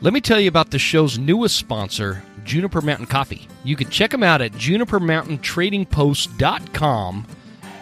Let me tell you about the show's newest sponsor, Juniper Mountain Coffee. You can check them out at junipermountaintradingpost.com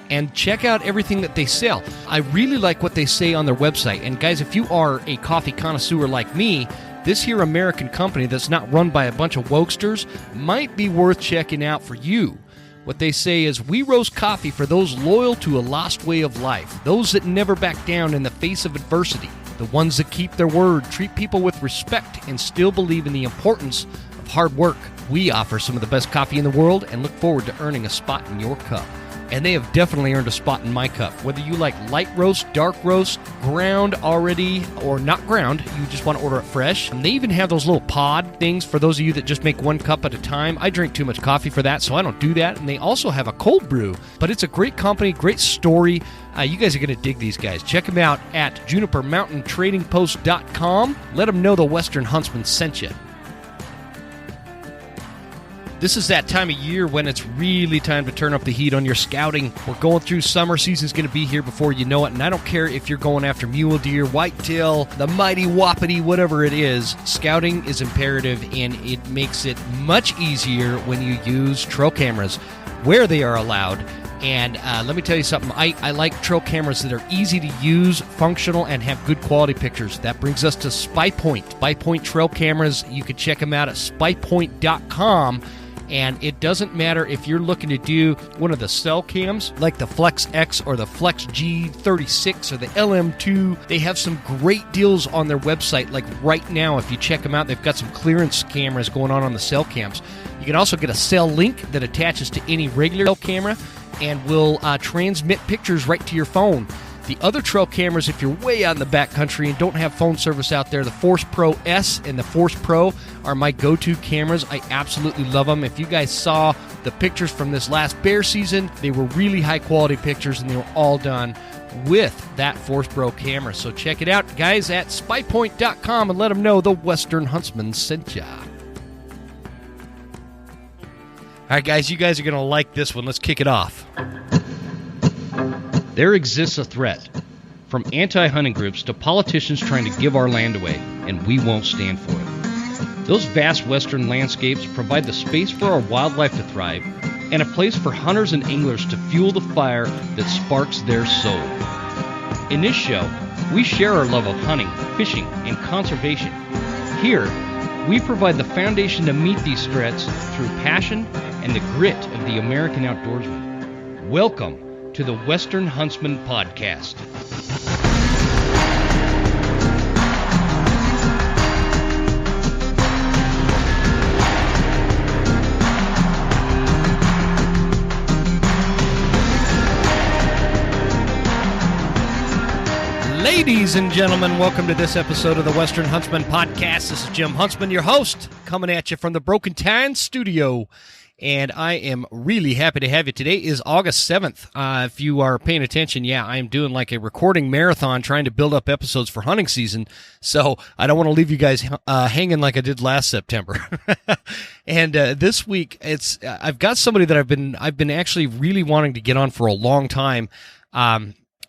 and check out everything that they sell. I really like what they say on their website. And guys, if you are a coffee connoisseur like me, this here American company that's not run by a bunch of wokesters might be worth checking out for you. What they say is, we roast coffee for those loyal to a lost way of life, those that never back down in the face of adversity, the ones that keep their word, treat people with respect, and still believe in the importance of hard work. We offer some of the best coffee in the world and look forward to earning a spot in your cup. And they have definitely earned a spot in my cup. Whether you like light roast, dark roast, ground already, or not ground, you just want to order it fresh. And they even have those little pod things for those of you that just make one cup at a time. I drink too much coffee for that, so I don't do that. And they also have a cold brew. But it's a great company, great story. You guys are going to dig these guys. Check them out at junipermountaintradingpost.com. Let them know the Western Huntsman sent you. This is that time of year when it's really time to turn up the heat on your scouting. We're going through summer. Season's going to be here before you know it. And I don't care if you're going after mule deer, whitetail, the mighty wapiti, whatever it is. Scouting is imperative, and it makes it much easier when you use trail cameras where they are allowed. And let me tell you something. I like trail cameras that are easy to use, functional, and have good quality pictures. That brings us to Spypoint. Spypoint trail cameras. You can check them out at spypoint.com. And it doesn't matter if you're looking to do one of the cell cams, like the Flex X or the Flex G36 or the LM2. They have some great deals on their website. Like right now, if you check them out, they've got some clearance cameras going on the cell cams. You can also get a cell link that attaches to any regular cell camera and will transmit pictures right to your phone. The other trail cameras, if you're way out in the backcountry and don't have phone service out there, the Force Pro S and the Force Pro are my go-to cameras. I absolutely love them. If you guys saw the pictures from this last bear season, they were really high-quality pictures, and they were all done with that Force Pro camera. So check it out, guys, at spypoint.com, and let them know the Western Huntsman sent ya. All right, guys, you guys are going to like this one. Let's kick it off. There exists a threat, from anti-hunting groups to politicians trying to give our land away, and we won't stand for it. Those vast western landscapes provide the space for our wildlife to thrive and a place for hunters and anglers to fuel the fire that sparks their soul. In this show, we share our love of hunting, fishing, and conservation. Here, we provide the foundation to meet these threats through passion and the grit of the American outdoorsman. Welcome to the Western Huntsman Podcast. Ladies and gentlemen, welcome to this episode of the Western Huntsman Podcast. This is Jim Huntsman, your host, coming at you from the Broken Tine Studio. And I am really happy to have you. Today is August 7th. If you are paying attention, I am doing like a recording marathon trying to build up episodes for hunting season. So I don't want to leave you guys hanging like I did last September. And this week, I've got somebody that I've been actually really wanting to get on for a long time.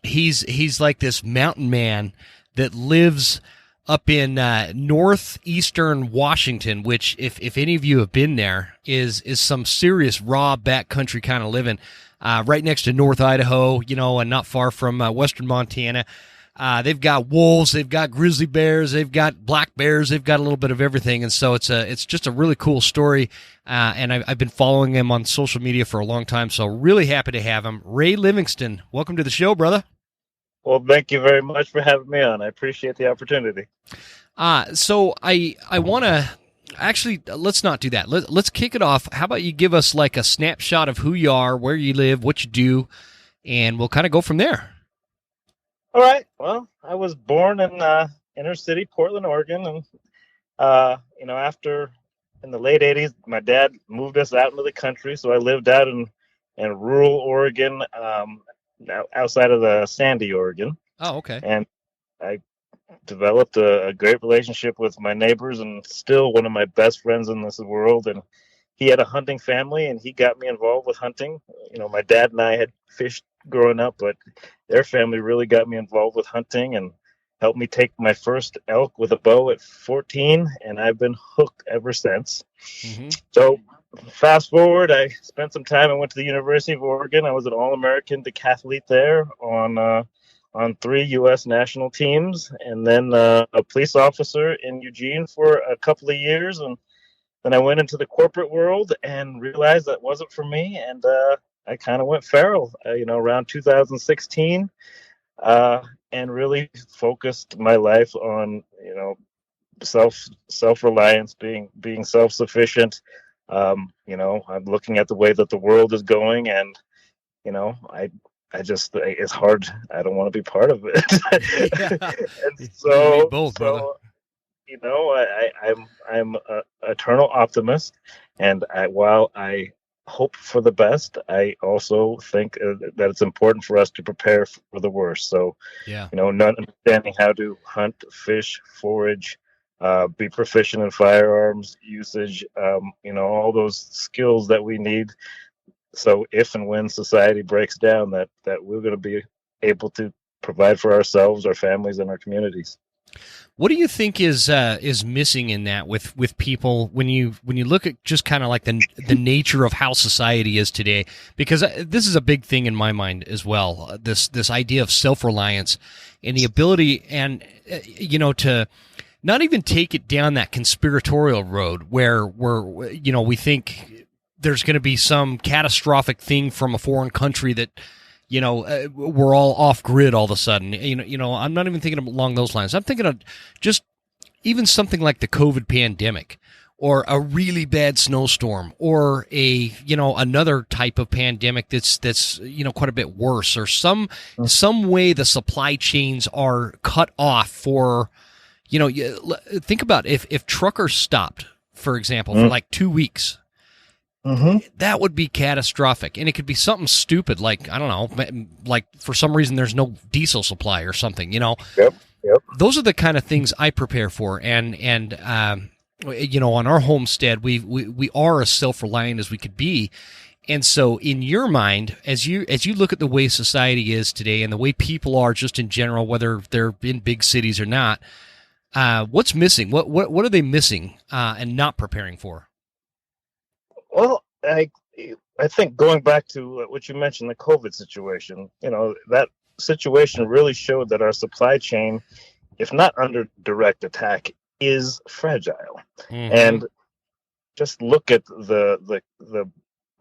He's like this mountain man that lives up in northeastern Washington, which, if any of you have been there, is some serious raw backcountry kind of living. Right next to North Idaho, and not far from western Montana. They've got wolves, they've got grizzly bears, they've got black bears, they've got a little bit of everything, and so it's just a really cool story. And I've been following him on social media for a long time, so really happy to have him. Ray Livingston, welcome to the show, brother. Well, thank you very much for having me on. I appreciate the opportunity. So I want to actually, let's not do that. Let's kick it off. How about you give us like a snapshot of who you are, where you live, what you do, and we'll kind of go from there. All right. Well, I was born in inner city Portland, Oregon, and after in the late '80s, my dad moved us out into the country, so I lived out in rural Oregon. Outside of the Sandy, Oregon. Oh, okay. And I developed a great relationship with my neighbors, and still one of my best friends in this world. And he had a hunting family, and he got me involved with hunting. My dad and I had fished growing up, but their family really got me involved with hunting and helped me take my first elk with a bow at 14, and I've been hooked ever since. Mm-hmm. So fast forward, I spent some time. I went to the University of Oregon. I was an All-American decathlete there on 3 U.S. national teams, and then a police officer in Eugene for a couple of years. And then I went into the corporate world and realized that wasn't for me, and I kind of went feral, around 2016, and really focused my life on, self-reliance, being self-sufficient. I'm looking at the way that the world is going, and I just, it's hard. I don't want to be part of it. Yeah. And You and me both, brother. I'm an eternal optimist, and while I hope for the best, I also think that it's important for us to prepare for the worst. So, Yeah. not understanding how to hunt, fish, forage, be proficient in firearms usage, all those skills that we need. So if and when society breaks down, that we're going to be able to provide for ourselves, our families, and our communities. What do you think is missing in that with people when you look at just kind of like the nature of how society is today? Because this is a big thing in my mind as well. This idea of self-reliance and the ability and to not even take it down that conspiratorial road where we think there's going to be some catastrophic thing from a foreign country that we're all off grid all of a sudden. I'm not even thinking along those lines. I'm thinking of just even something like the COVID pandemic, or a really bad snowstorm, or another type of pandemic that's quite a bit worse, or some way the supply chains are cut off for. Think about if truckers stopped, for example, for like 2 weeks. Mm-hmm. That would be catastrophic. And it could be something stupid like, I don't know, like for some reason there's no diesel supply or something, Yep. Those are the kind of things I prepare for. And on our homestead, we are as self-reliant as we could be. And so in your mind, as you look at the way society is today and the way people are just in general, whether they're in big cities or not, what's missing? What are they missing and not preparing for? Well, I think going back to what you mentioned, the COVID situation, that situation really showed that our supply chain, if not under direct attack, is fragile. Mm-hmm. And just look at the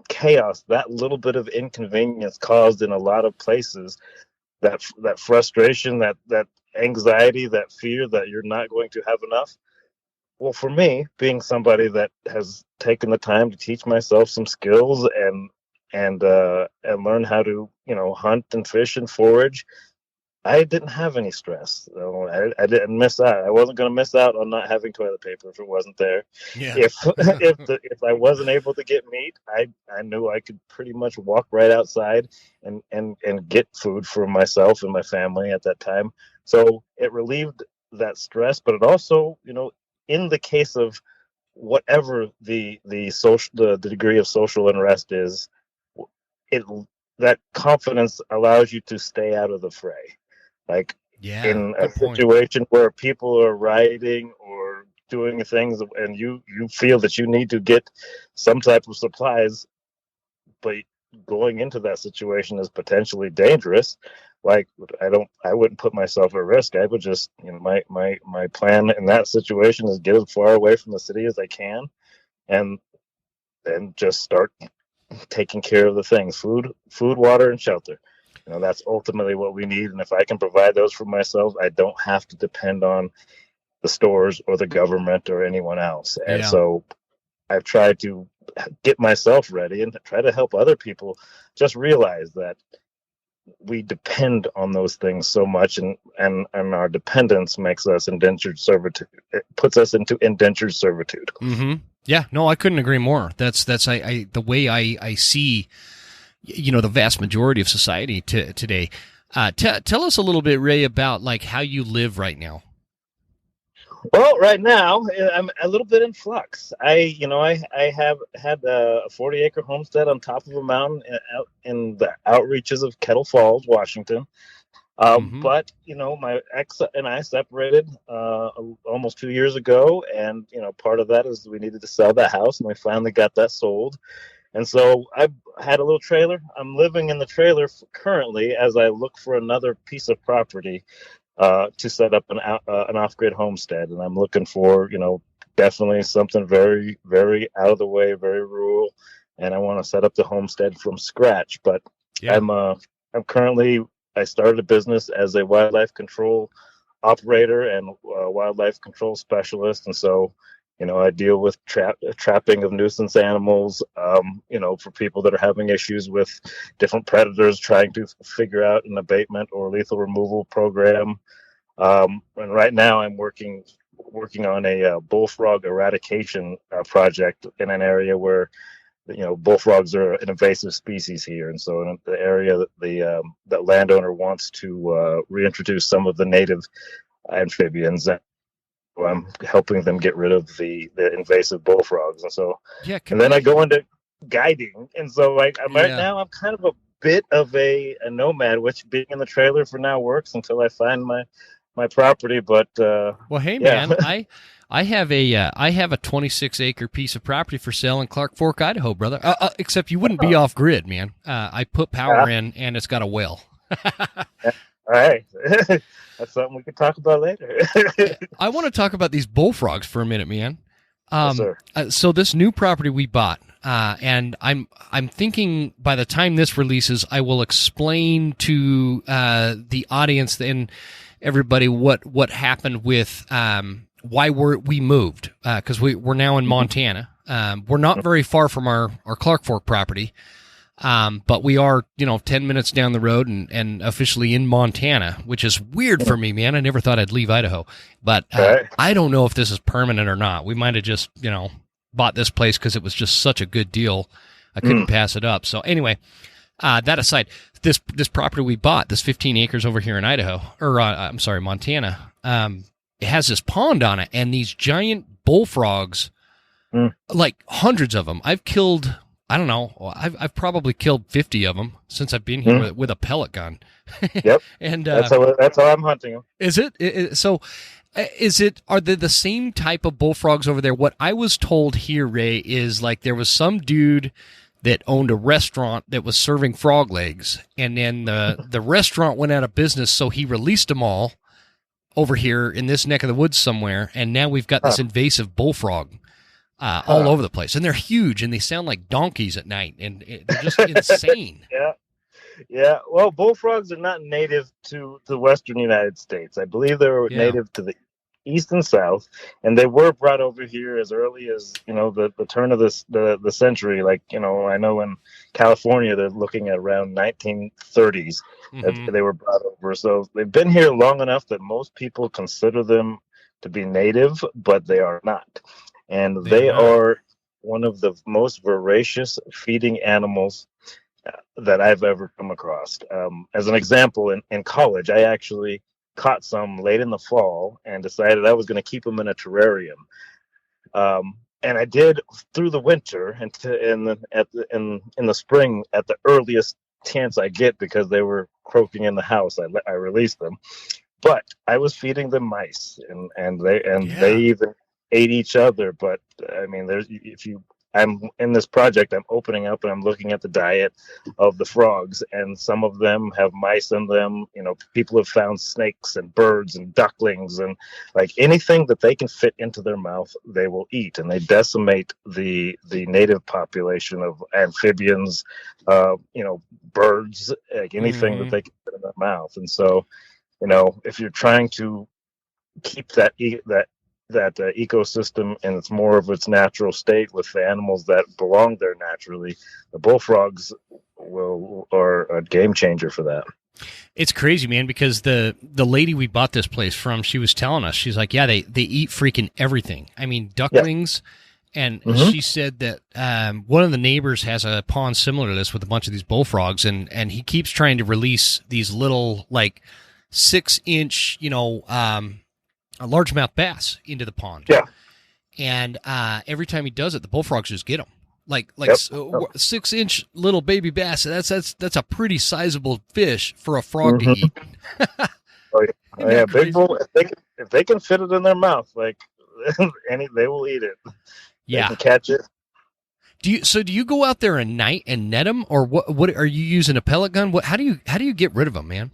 chaos that little bit of inconvenience caused in a lot of places. That frustration, that anxiety, that fear that you're not going to have enough. Well, for me, being somebody that has taken the time to teach myself some skills and learn how to hunt and fish and forage, I didn't have any stress. I didn't miss out. I wasn't going to miss out on not having toilet paper if it wasn't there. Yeah. If I wasn't able to get meat, I knew I could pretty much walk right outside and get food for myself and my family at that time. So it relieved that stress, but it also, in the case of whatever the degree of social unrest is, that confidence allows you to stay out of the fray. Like in a situation where people are rioting or doing things, and you feel that you need to get some type of supplies, but going into that situation is potentially dangerous. Like I wouldn't put myself at risk. I would just, my plan in that situation is get as far away from the city as I can, and just start taking care of the things: food, water, and shelter. That's ultimately what we need. And if I can provide those for myself, I don't have to depend on the stores or the government or anyone else. And so I've tried to get myself ready and try to help other people just realize that we depend on those things so much, and our dependence makes us indentured servitude. It puts us into indentured servitude. Mm-hmm. Yeah, no, I couldn't agree more. That's the way I see, the vast majority of society today. Tell us a little bit, Ray, about like how you live right now. Well, right now I'm a little bit in flux. I have had a 40-acre homestead on top of a mountain out in the outreaches of Kettle Falls, Washington. But my ex and I separated almost 2 years ago, and part of that is we needed to sell that house, and we finally got that sold. And so I had a little trailer. I'm living in the trailer currently as I look for another piece of property to set up an off-grid homestead, and I'm looking for definitely something very, very out of the way, very rural, and I want to set up the homestead from scratch. But Yeah. I'm currently, I started a business as a wildlife control operator and wildlife control specialist, and so I deal with trapping of nuisance animals, for people that are having issues with different predators, trying to figure out an abatement or lethal removal program. And right now I'm working on a bullfrog eradication project in an area where bullfrogs are an invasive species here, and so in the area that that landowner wants to reintroduce some of the native amphibians. I'm helping them get rid of the invasive bullfrogs, and so and then I go into guiding, and so right now I'm kind of a bit of a nomad, which being in the trailer for now works until I find my property. But well, hey man, I have a 26-acre piece of property for sale in Clark Fork, Idaho, brother. Except you wouldn't be off grid, man. I put power in, and it's got a well. All right. That's something we can talk about later. I want to talk about these bullfrogs for a minute, man. Yes, sir. So this new property we bought, and I'm thinking by the time this releases, I will explain to the audience and everybody what happened with why we moved, because we're now in Montana. We're not very far from our Clark Fork property. But we are, 10 minutes down the road and officially in Montana, which is weird for me, man. I never thought I'd leave Idaho, but I don't know if this is permanent or not. We might have just, bought this place because it was just such a good deal. I couldn't pass it up. So anyway, that aside, this property we bought, this 15 acres over here in Idaho, or I'm sorry, Montana, it has this pond on it and these giant bullfrogs, like hundreds of them. I've killed, I don't know, I've probably killed 50 of them since I've been here with a pellet gun. Yep. And that's how I'm hunting them. Is it? So are they the same type of bullfrogs over there? What I was told here, Ray, is like there was some dude that owned a restaurant that was serving frog legs, and then the restaurant went out of business, so he released them all over here in this neck of the woods somewhere, and now we've got this invasive bullfrog all over the place, and they're huge, and they sound like donkeys at night, and they're just insane. Yeah. Well, bullfrogs are not native to the western United States. I believe they were native to the east and south, and they were brought over here as early as the turn of the century. Like I know in California they're looking at around 1930s that they were brought over. So they've been here long enough that most people consider them to be native, but they are not. And they are one of the most voracious feeding animals that I've ever come across. As an example, in college, I actually caught some late in the fall and decided I was going to keep them in a terrarium. And I did through the winter and in the spring at the earliest chance I get, because they were croaking in the house. I released them, but I was feeding them mice, and they even ate each other. But I mean, I'm in this project, I'm opening up and I'm looking at the diet of the frogs, and some of them have mice in them. People have found snakes and birds and ducklings, and like anything that they can fit into their mouth, they will eat, and they decimate the native population of amphibians, birds, like anything that they can fit in their mouth. And so, if you're trying to keep that ecosystem in its more of its natural state with the animals that belong there naturally, the bullfrogs are a game changer for that. It's crazy, man, because the lady we bought this place from, she was telling us, she's like, yeah, they eat freaking everything. I mean, ducklings. Yeah. And she said that one of the neighbors has a pond similar to this with a bunch of these bullfrogs, and he keeps trying to release these little, like, 6-inch, a largemouth bass into the pond. Yeah. And every time he does it, the bullfrogs just get him. Yep. 6-inch little baby bass. That's a pretty sizable fish for a frog to eat. Oh yeah, Crazy? big bull. If they can fit it in their mouth, like they will eat it. They Yeah. can catch it. Do you go out there at night and net them, or what are you using, a pellet gun? How do you get rid of them, man?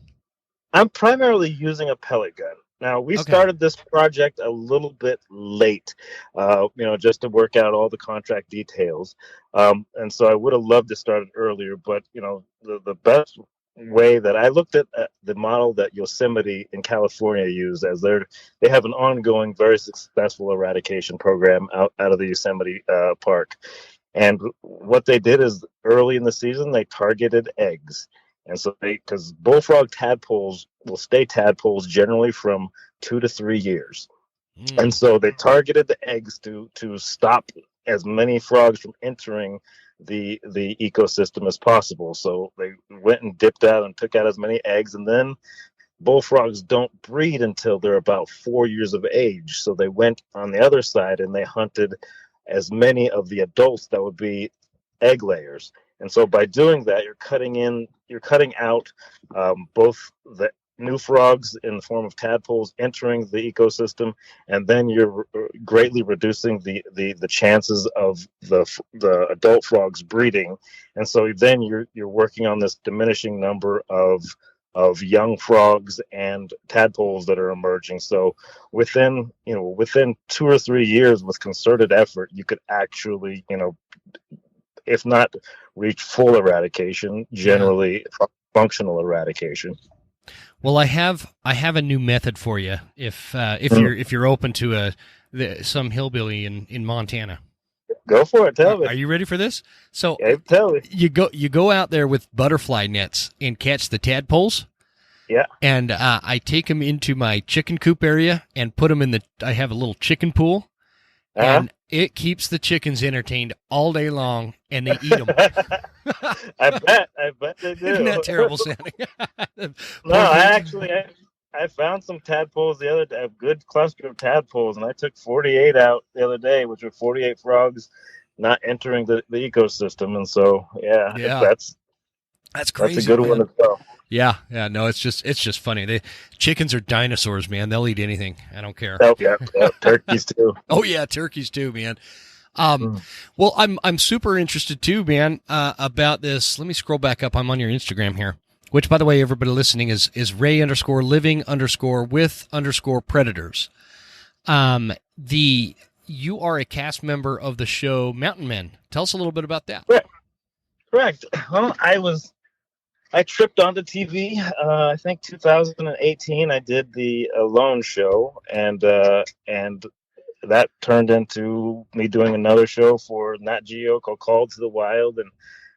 I'm primarily using a pellet gun. Now, we started this project a little bit late, just to work out all the contract details. And so I would have loved to start it earlier, but, the best way that I looked at the model that Yosemite in California used, as they have an ongoing, very successful eradication program out of the Yosemite Park. And what they did is early in the season, they targeted eggs. And so because bullfrog tadpoles will stay tadpoles generally from 2 to 3 years. And so they targeted the eggs to stop as many frogs from entering the ecosystem as possible. So they went and dipped out and took out as many eggs. And then bullfrogs don't breed until they're about 4 years of age. So they went on the other side and they hunted as many of the adults that would be egg layers. And so by doing that, you're cutting out both the new frogs in the form of tadpoles entering the ecosystem, and then you're greatly reducing the chances of the adult frogs breeding. And so then you're working on this diminishing number of young frogs and tadpoles that are emerging. So within 2 or 3 years, with concerted effort, you could actually, if not reach full eradication, generally functional eradication. Well, I have a new method for you if you're open to some hillbilly in Montana. Go for it. Tell me. Are you ready for this? So tell me. You go out there with butterfly nets and catch the tadpoles. Yeah. And I take them into my chicken coop area and put them I have a little chicken pool. And it keeps the chickens entertained all day long, and they eat them. I bet they do. Isn't that terrible sounding? No, I found some tadpoles the other day, a good cluster of tadpoles, and I took 48 out the other day, which were 48 frogs not entering the ecosystem. And so, that's crazy. That's a good one as well. Yeah, no, it's just funny. Chickens are dinosaurs, man. They'll eat anything. I don't care. Oh, yeah, turkeys too. Oh yeah, turkeys too, man. Well, I'm super interested too, man, about this. Let me scroll back up. I'm on your Instagram here, which, by the way, everybody listening is Ray_living_with_predators. You are a cast member of the show Mountain Men. Tell us a little bit about that. Correct. Well, I tripped onto TV. I think 2018. I did the Alone show, and that turned into me doing another show for Nat Geo called Called to the Wild, and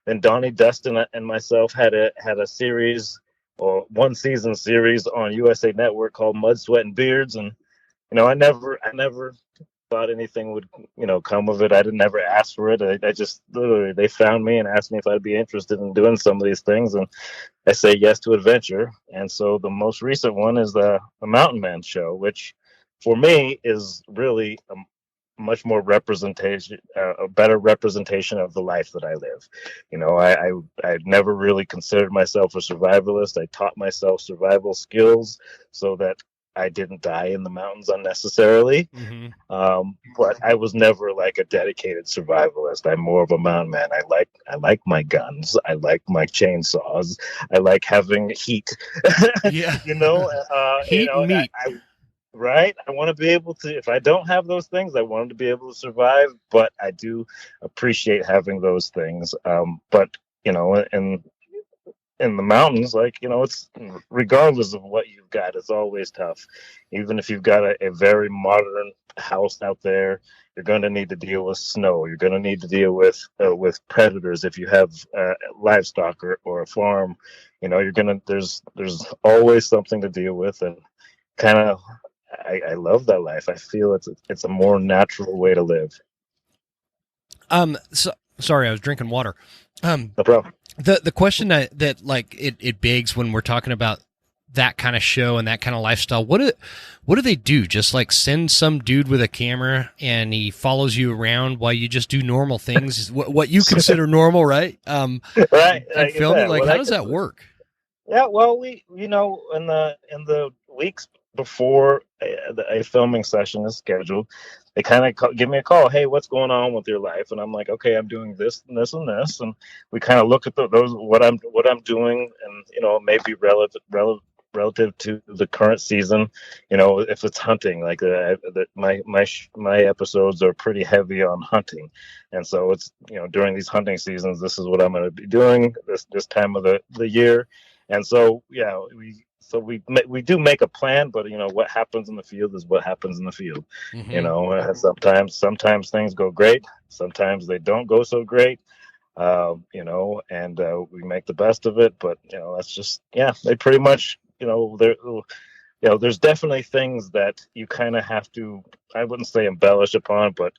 then Donnie Dustin and myself had a series, or one season series on USA Network called Mud, Sweat, and Beards, and I never thought anything would come of it. I didn't never ask for it. I just literally, they found me and asked me if I'd be interested in doing some of these things, and I say yes to adventure. And so the most recent one is the Mountain Man show, which for me is really a much more representation, a better representation of the life that I live. I never really considered myself a survivalist. I taught myself survival skills so that I didn't die in the mountains unnecessarily. Mm-hmm. But I was never like a dedicated survivalist. I'm more of a mountain man. I like my guns. I like my chainsaws. I like having heat. Yeah. Heat and meat. Right? I want to be able to, if I don't have those things, I want to be able to survive, but I do appreciate having those things. But in the mountains, it's regardless of what you've got, it's always tough. Even if you've got a very modern house out there, you're going to need to deal with snow. You're going to need to deal with predators. If you have livestock or a farm, there's always something to deal with, and kind of, I love that life. I feel it's a more natural way to live. Sorry, I was drinking water. No problem. The question that like it begs when we're talking about that kind of show and that kind of lifestyle, what do they do? Just like send some dude with a camera and he follows you around while you just do normal things, what you consider normal, right? Right. And filming, like, how does that work? Yeah, well, we, in the weeks before a filming session is scheduled, they kind of give me a call. Hey, what's going on with your life? And I'm like, okay, I'm doing this and this and this, and we kind of look at those what I'm doing, and maybe relative to the current season. If it's hunting, like my episodes are pretty heavy on hunting, and so it's during these hunting seasons, this is what I'm going to be doing this time of the year. And so, yeah, we do make a plan, but what happens in the field is what happens in the field. Sometimes things go great, sometimes they don't go so great. And we make the best of it. But that's just, they pretty much, there's definitely things that you kind of have to, I wouldn't say embellish upon, but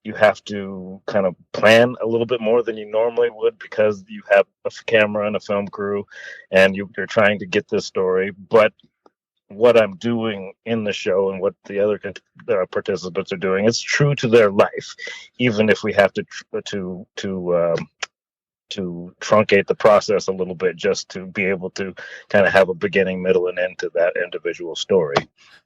you have to kind of plan a little bit more than you normally would, because you have a camera and a film crew, and you're trying to get this story. But what I'm doing in the show and what the other participants are doing, it's true to their life, even if we have to truncate the process a little bit, just to be able to kind of have a beginning, middle, and end to that individual story.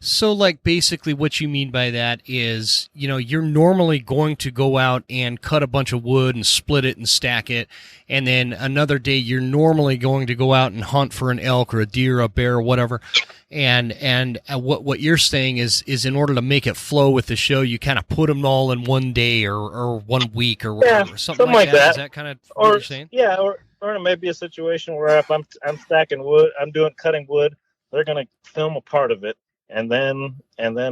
So, like, basically what you mean by that is, you're normally going to go out and cut a bunch of wood and split it and stack it, and then another day you're normally going to go out and hunt for an elk or a deer or a bear or whatever. And what you're saying is in order to make it flow with the show, you kind of put them all in one day or 1 week or something like that. Is that kind of what you're saying? Yeah, or it may be a situation where if I'm stacking wood, cutting wood, they're going to film a part of it, and then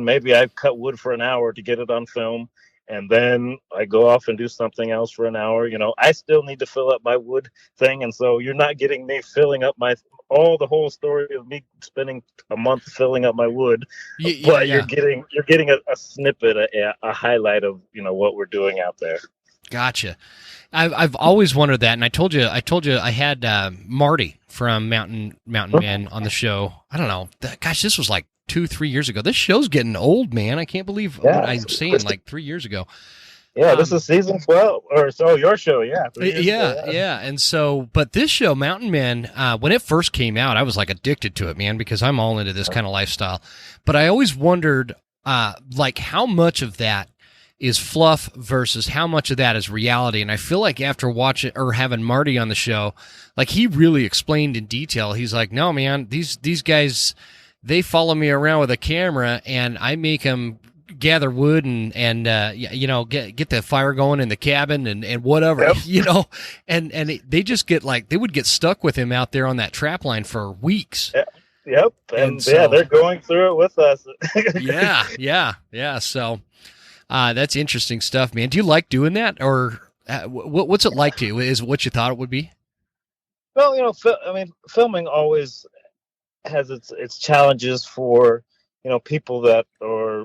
maybe I cut wood for an hour to get it on film, and then I go off and do something else for an hour. I still need to fill up my wood thing, and so you're not getting me filling up the whole story of me spending a month filling up my wood, but you're getting a snippet, a highlight of what we're doing out there. Gotcha. I've always wondered that, and I told you I had Marty from Mountain Man on the show. I don't know, gosh, this was like 2-3 years ago. This show's getting old, man. I can't believe what I'm saying. Like 3 years ago. Yeah, this is season 12, or so your show, yeah. Yeah. And so, but this show, Mountain Men, when it first came out, I was like addicted to it, man, because I'm all into this kind of lifestyle. But I always wondered, like, how much of that is fluff versus how much of that is reality. And I feel like after watching or having Marty on the show, like, he really explained in detail. He's like, no, man, these guys, they follow me around with a camera, and I make them gather wood and get the fire going in the cabin and whatever, and they just get they would get stuck with him out there on that trap line for weeks. Yep. And so, they're going through it with us. Yeah. So that's interesting stuff, man. Do you like doing that, or what's it like to you? Is it what you thought it would be? Well, filming always has its challenges for people that are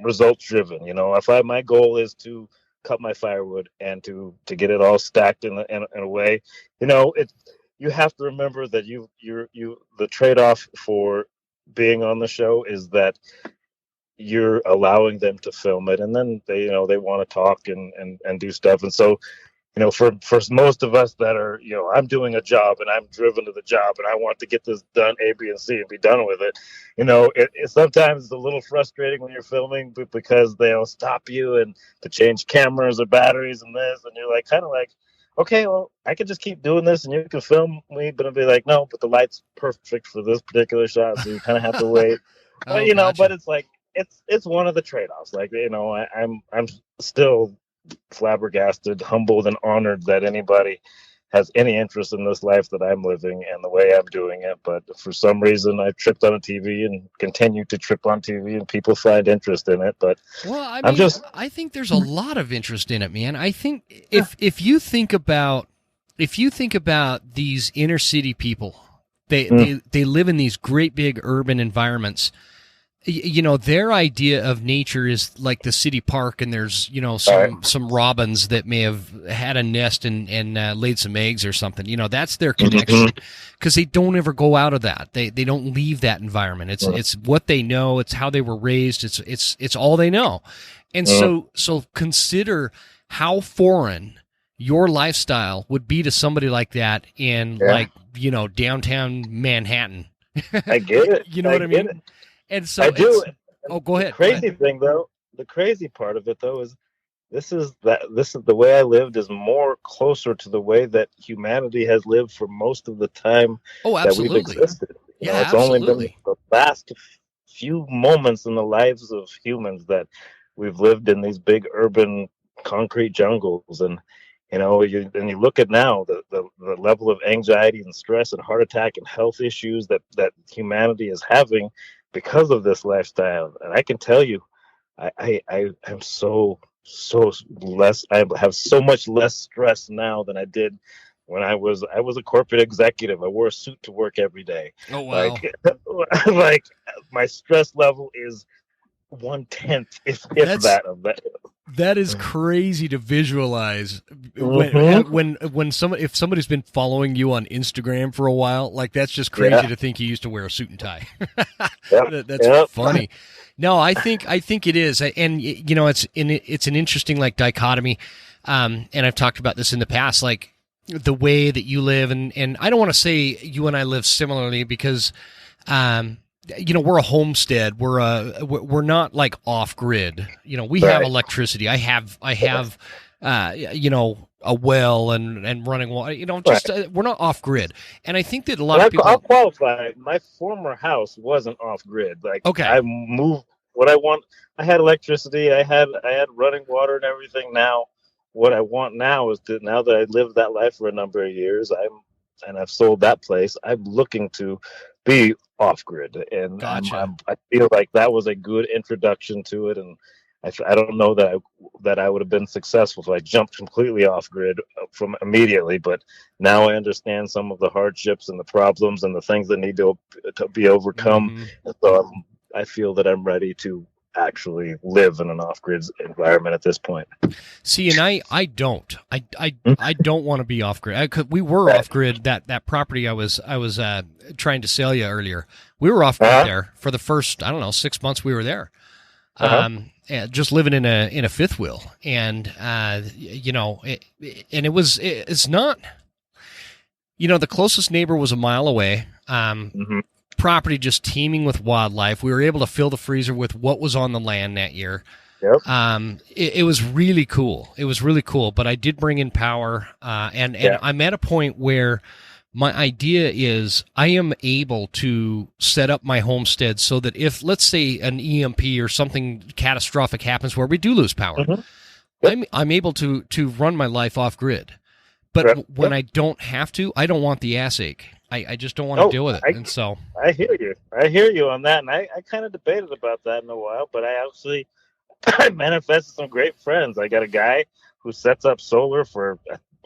results driven. If my goal is to cut my firewood and to get it all stacked in a way, you have to remember that the trade-off for being on the show is that you're allowing them to film it, and then they want to talk and do stuff. And so for most of us that are, I'm doing a job and I'm driven to the job and I want to get this done, A, B, and C, and be done with it. It sometimes it's a little frustrating when you're filming, because they'll stop you and to change cameras or batteries and this, and you're kind of like, okay, well, I can just keep doing this and you can film me, but I'll be like, no, but the light's perfect for this particular shot, so you kind of have to wait. But, gotcha. But it's like, it's one of the trade-offs. I'm still flabbergasted, humbled, and honored that anybody has any interest in this life that I'm living and the way I'm doing it. But for some reason, I've tripped on a TV and continue to trip on TV, and people find interest in it. But I think there's a lot of interest in it, man. I think if you think about these inner city people, they live in these great big urban environments. Their idea of nature is like the city park, and there's, All right. some robins that may have had a nest and laid some eggs or something. That's their connection, because they don't ever go out of that. They don't leave that environment. It's what they know. It's how they were raised. It's all they know. And so consider how foreign your lifestyle would be to somebody like that in downtown Manhattan. I get it. You know what I mean? It. And so I do. Oh, go ahead. The crazy part of it though is this is the way I lived is more closer to the way that humanity has lived for most of the time that we've existed. It's only been the last few moments in the lives of humans that we've lived in these big urban concrete jungles. And you look at now the level of anxiety and stress and heart attack and health issues that humanity is having because of this lifestyle. And I can tell you, I am so less. I have so much less stress now than I did when I was a corporate executive. I wore a suit to work every day. Oh wow! Like my stress level is 1/10, if that of that. That is crazy to visualize. If somebody's been following you on Instagram for a while, like that's just crazy to think you used to wear a suit and tie. That's funny. No, I think it is, and it's an interesting dichotomy. And I've talked about this in the past, like the way that you live, and I don't want to say you and I live similarly because. We're a homestead. We're not like off grid. We have electricity. I have a well and running water. We're not off grid. And I think that a lot of people. I'll qualify. My former house wasn't off grid. Okay. I moved what I want. I had electricity. I had running water and everything. Now, what I want now is now that I lived that life for a number of years, I've sold that place. I'm looking to be off grid, and gotcha. I feel like that was a good introduction to it. And I don't know that I would have been successful if I jumped completely off grid from immediately. But now I understand some of the hardships and the problems and the things that need to be overcome. Mm-hmm. And so I feel that I'm ready to actually live in an off-grid environment at this point. See, and I don't want to be off-grid. We were off-grid. That property I was trying to sell you earlier. We were off-grid there for the first 6 months we were there. Just living in a fifth wheel, and it's not. The closest neighbor was a mile away. Property just teeming with wildlife. We were able to fill the freezer with what was on the land that year. Yep. It was really cool. But I did bring in power, and I'm at a point where my idea is I am able to set up my homestead so that if, let's say, an EMP or something catastrophic happens where we do lose power, I'm able to run my life off grid. But when I don't have to, I don't want the ass ache. I just don't want to deal with it. And so I hear you on that. And I kind of debated about that in a while, but I manifested some great friends. I got a guy who sets up solar for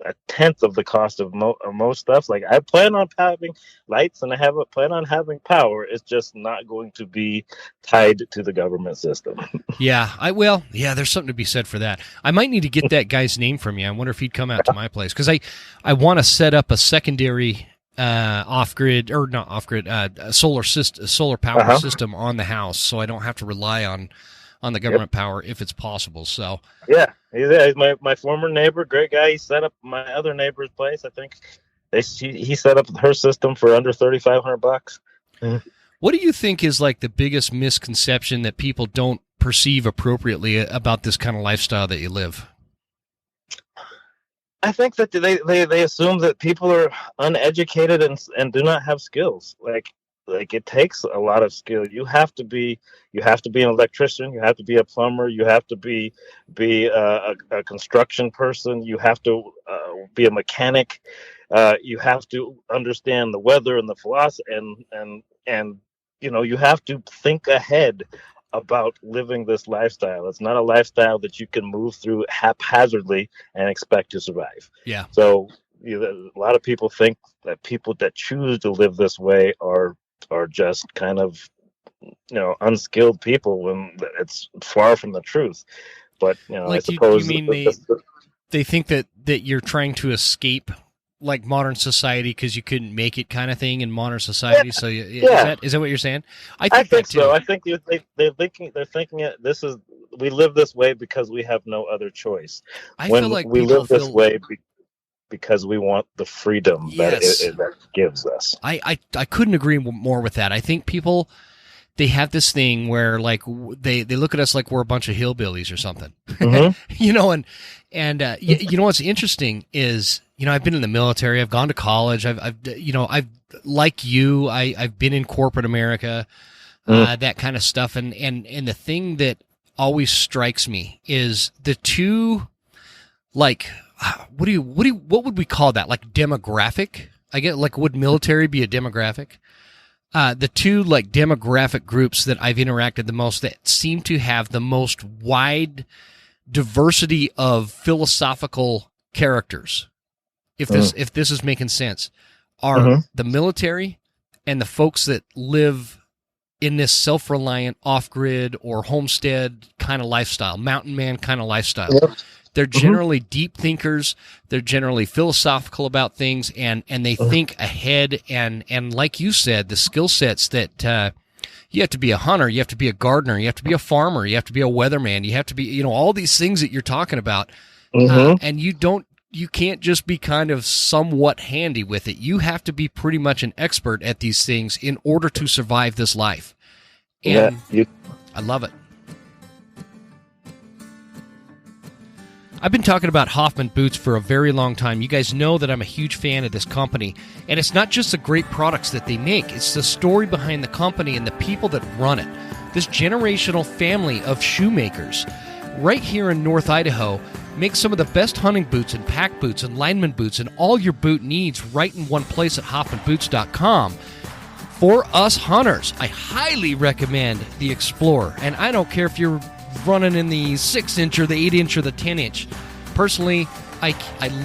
a tenth of the cost of most stuff. Like, I plan on having lights and I plan on having power. It's just not going to be tied to the government system. There's something to be said for that. I might need to get that guy's name from you. I wonder if he'd come out to my place, because I want to set up a secondary off-grid or not off-grid solar power system on the house, so I don't have to rely on the government power if it's possible. So he's my former neighbor, great guy. He set up my other neighbor's place. I think he set up her system for under $3,500. What do you think is like the biggest misconception that people don't perceive appropriately about this kind of lifestyle that you live? I think that they assume that people are uneducated and do not have skills. Like it takes a lot of skill. You have to be an electrician. You have to be a plumber. You have to be a construction person. You have to be a mechanic. You have to understand the weather and the philosophy, and you have to think ahead about living this lifestyle. It's not a lifestyle that you can move through haphazardly and expect to survive. Yeah. So a lot of people think that people that choose to live this way are just kind of unskilled people when it's far from the truth. But I Like, do you suppose mean they think that you're trying to escape like modern society because you couldn't make it, kind of thing, in modern society? So is that what you're saying? I think that too. so. I think they're thinking it. We live this way because we have no other choice. I feel When like we people live this feel way because we want the freedom yes. that gives us. I couldn't agree more with that. I think people, they have this thing where like they look at us like we're a bunch of hillbillies or something, Mm-hmm. and you know what's interesting is, I've been in the military, I've gone to college, I've like you, I've been in corporate America, that kind of stuff, and the thing that always strikes me is the two, like, what would we call that? Like demographic? I get, like, would military be a demographic? The two, like, demographic groups that I've interacted the most, that seem to have the most wide diversity of philosophical characters, if this is making sense, are the military and the folks that live in this self-reliant, off-grid or homestead kind of lifestyle, mountain man kind of lifestyle. Yep. They're generally deep thinkers. They're generally philosophical about things, and they think ahead. And like you said, the skill sets that you have to be a hunter, you have to be a gardener, you have to be a farmer, you have to be a weatherman, you have to be, all these things that you're talking about. And you can't just be kind of somewhat handy with it. You have to be pretty much an expert at these things in order to survive this life. And I love it. I've been talking about Hoffman boots for a very long time. You guys know that I'm a huge fan of this company. And it's not just the great products that they make. It's the story behind the company and the people that run it. This generational family of shoemakers right here in North Idaho makes some of the best hunting boots and pack boots and lineman boots and all your boot needs right in one place at hoffmanboots.com. For us hunters, I highly recommend the Explorer. And I don't care if you're running in the 6-inch or the 8-inch or the 10-inch. Personally, I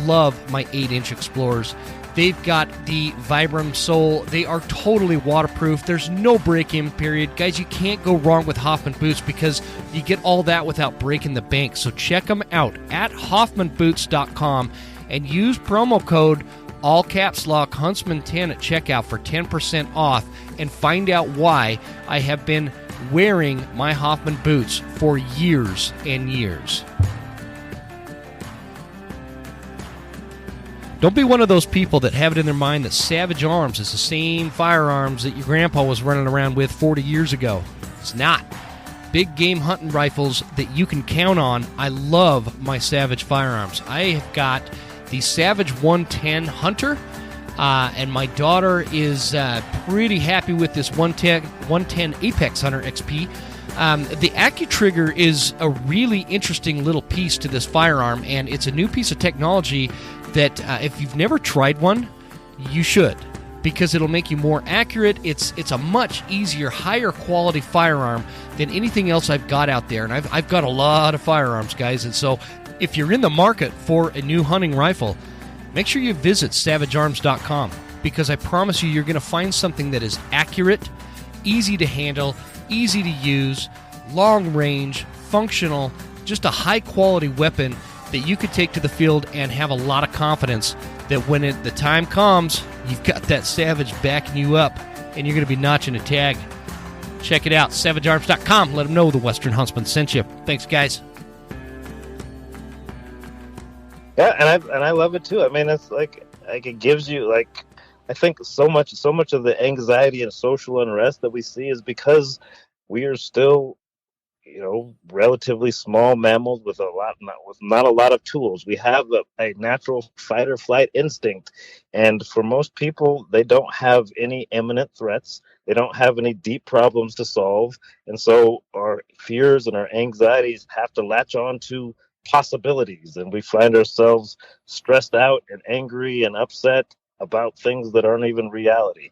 love my 8-inch Explorers. They've got the Vibram sole. They are totally waterproof. There's no break-in period. Guys, you can't go wrong with Hoffman boots because you get all that without breaking the bank. So check them out at hoffmanboots.com and use promo code all caps lock Huntsman10 at checkout for 10% off, and find out why I have been wearing my Hoffman boots for years and years. Don't be one of those people that have it in their mind that Savage Arms is the same firearms that your grandpa was running around with 40 years ago. It's not. Big game hunting rifles that you can count on. I love my Savage firearms. I have got the Savage 110 Hunter, and my daughter is pretty happy with this 110 Apex Hunter XP. The AccuTrigger is a really interesting little piece to this firearm, and it's a new piece of technology that if you've never tried one, you should, because it'll make you more accurate. It's a much easier, higher quality firearm than anything else I've got out there, and I've got a lot of firearms, guys, and so if you're in the market for a new hunting rifle, make sure you visit savagearms.com, because I promise you're going to find something that is accurate, easy to handle, easy to use, long range, functional, just a high quality weapon that you could take to the field and have a lot of confidence that when the time comes, you've got that Savage backing you up and you're going to be notching a tag. Check it out, savagearms.com. Let them know the Western Huntsman sent you. Thanks, guys. Yeah, and I love it too. I mean, it's like it gives you, like, I think so much of the anxiety and social unrest that we see is because we are still, relatively small mammals with not a lot of tools. We have a natural fight or flight instinct, and for most people, they don't have any imminent threats. They don't have any deep problems to solve, and so our fears and our anxieties have to latch on to possibilities, and we find ourselves stressed out and angry and upset about things that aren't even reality.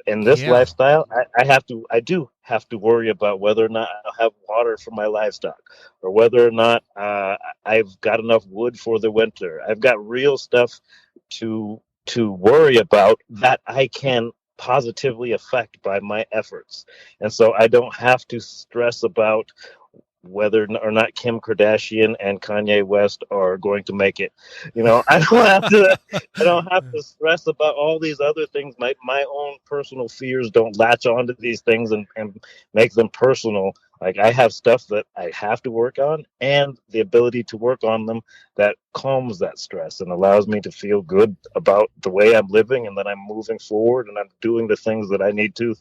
In this lifestyle, I do have to worry about whether or not I'll have water for my livestock, or whether or not I've got enough wood for the winter. I've got real stuff to worry about that I can positively affected by my efforts. And so I don't have to stress about whether or not Kim Kardashian and Kanye West are going to make it. I don't have to stress about all these other things. My own personal fears don't latch onto these things and make them personal. Like, I have stuff that I have to work on, and the ability to work on them that calms that stress and allows me to feel good about the way I'm living, and that I'm moving forward and I'm doing the things that I need to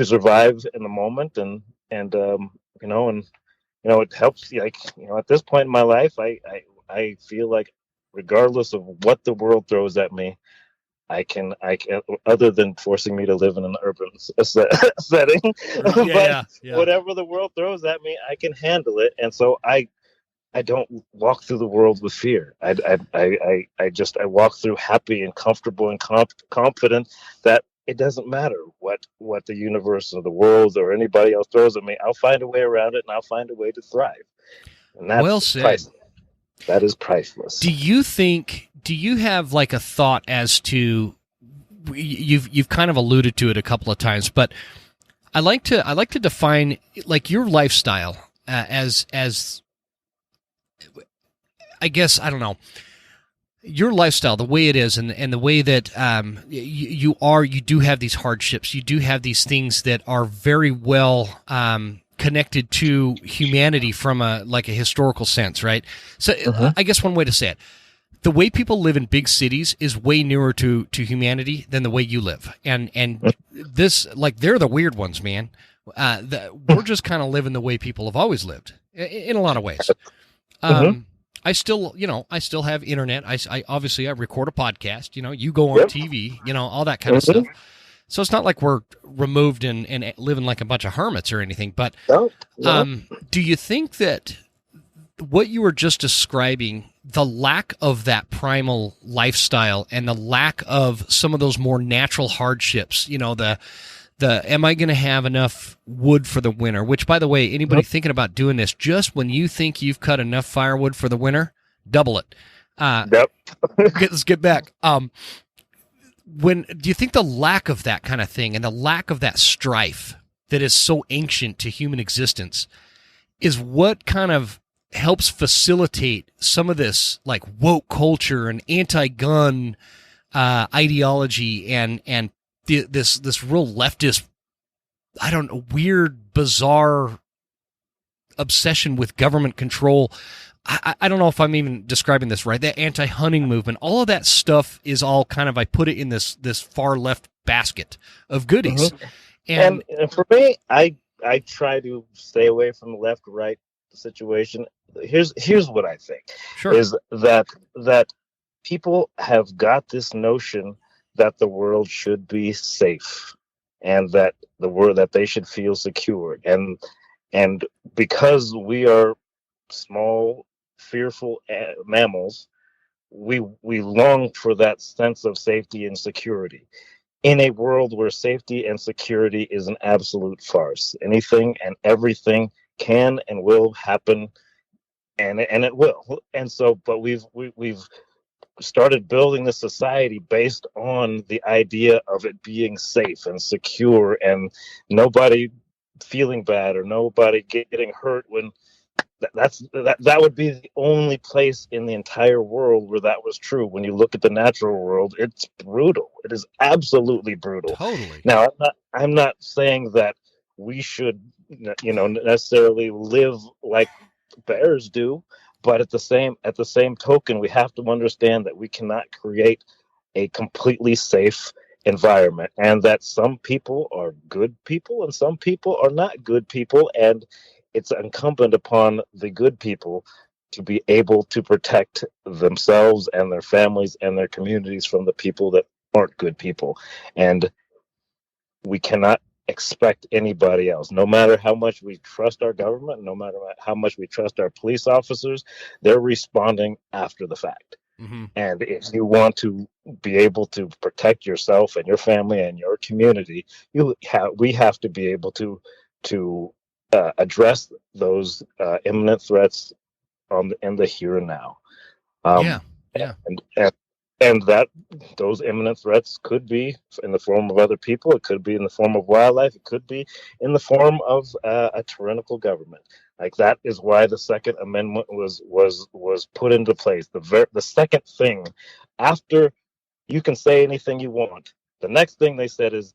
survive in the moment. It helps. Like, at this point in my life, I feel like, regardless of what the world throws at me, I can, other than forcing me to live in an urban setting, but Yeah. whatever the world throws at me, I can handle it. And so I don't walk through the world with fear. I walk through happy and comfortable and confident that it doesn't matter what the universe or the world or anybody else throws at me. I'll find a way around it, and I'll find a way to thrive. And that's Well said. priceless. That is priceless. Do you have like a thought as to, you've kind of alluded to it a couple of times, but I like to define like your lifestyle as I guess, I don't know, your lifestyle, the way it is, and the way that you do have these hardships, you do have these things that are very well connected to humanity from a historical sense, right? So I guess one way to say it, the way people live in big cities is way nearer to humanity than the way you live, and this, like, they're the weird ones, man. We're just kind of living the way people have always lived in a lot of ways. I still have internet. I obviously record a podcast. You go on TV. All that kind of stuff. So it's not like we're removed and living like a bunch of hermits or anything. But do you think that what you were just describing, the lack of that primal lifestyle and the lack of some of those more natural hardships, the am I going to have enough wood for the winter? Which, by the way, anybody thinking about doing this, just when you think you've cut enough firewood for the winter, double it. Let's get back. Do you think the lack of that kind of thing and the lack of that strife that is so ancient to human existence is what kind of helps facilitate some of this, like, woke culture and anti-gun ideology and this real leftist, I don't know, weird, bizarre obsession with government control? I don't know if I'm even describing this right. That anti-hunting movement, all of that stuff is all kind of, I put it in this far left basket of goodies. And for me, I try to stay away from the left-right situation. Here's what I think. Sure. Is that people have got this notion that the world should be safe, and that they should feel secure, and because we are small, fearful mammals, we long for that sense of safety and security. In a world where safety and security is an absolute farce, anything and everything can and will happen, and it will. And so, but we've started building the society based on the idea of it being safe and secure, and nobody feeling bad or nobody getting hurt. When that would be the only place in the entire world where that was true. When you look at the natural world, it's brutal. It is absolutely brutal. Totally. Now, I'm not saying that we should, necessarily live like bears do, but at the same token, we have to understand that we cannot create a completely safe environment, and that some people are good people and some people are not good people, and it's incumbent upon the good people to be able to protect themselves and their families and their communities from the people that aren't good people. And we cannot expect anybody else, no matter how much we trust our government, no matter how much we trust our police officers, they're responding after the fact. And if you want to be able to protect yourself and your family and your community, we have to be able to address those imminent threats in the here and now. Yeah. And and that those imminent threats could be in the form of other people. It could be in the form of wildlife. It could be in the form of a tyrannical government. Like that is why the Second Amendment was put into place. The second thing after you can say anything you want, the next thing they said is,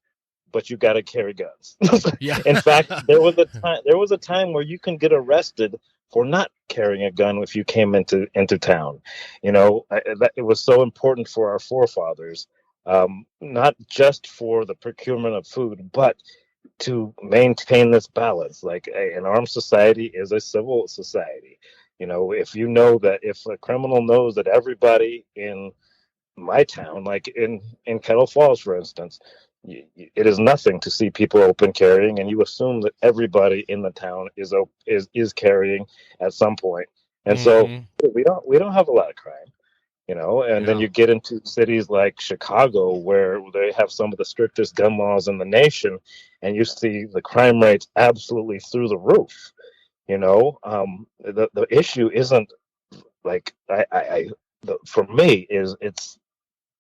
but you got to carry guns. Yeah. In fact, there was a time where you can get arrested for not carrying a gun if you came into town. It was so important for our forefathers, not just for the procurement of food, but to maintain this balance. Like an armed society is a civil society. If you know that if a criminal knows that everybody in my town, like in Kettle Falls, for instance, it is nothing to see people open carrying, and you assume that everybody in the town is carrying at some point. And so we don't have a lot of crime, and then Yeah. you get into cities like Chicago where they have some of the strictest gun laws in the nation, and you see the crime rates absolutely through the roof. The issue isn't like for me is it's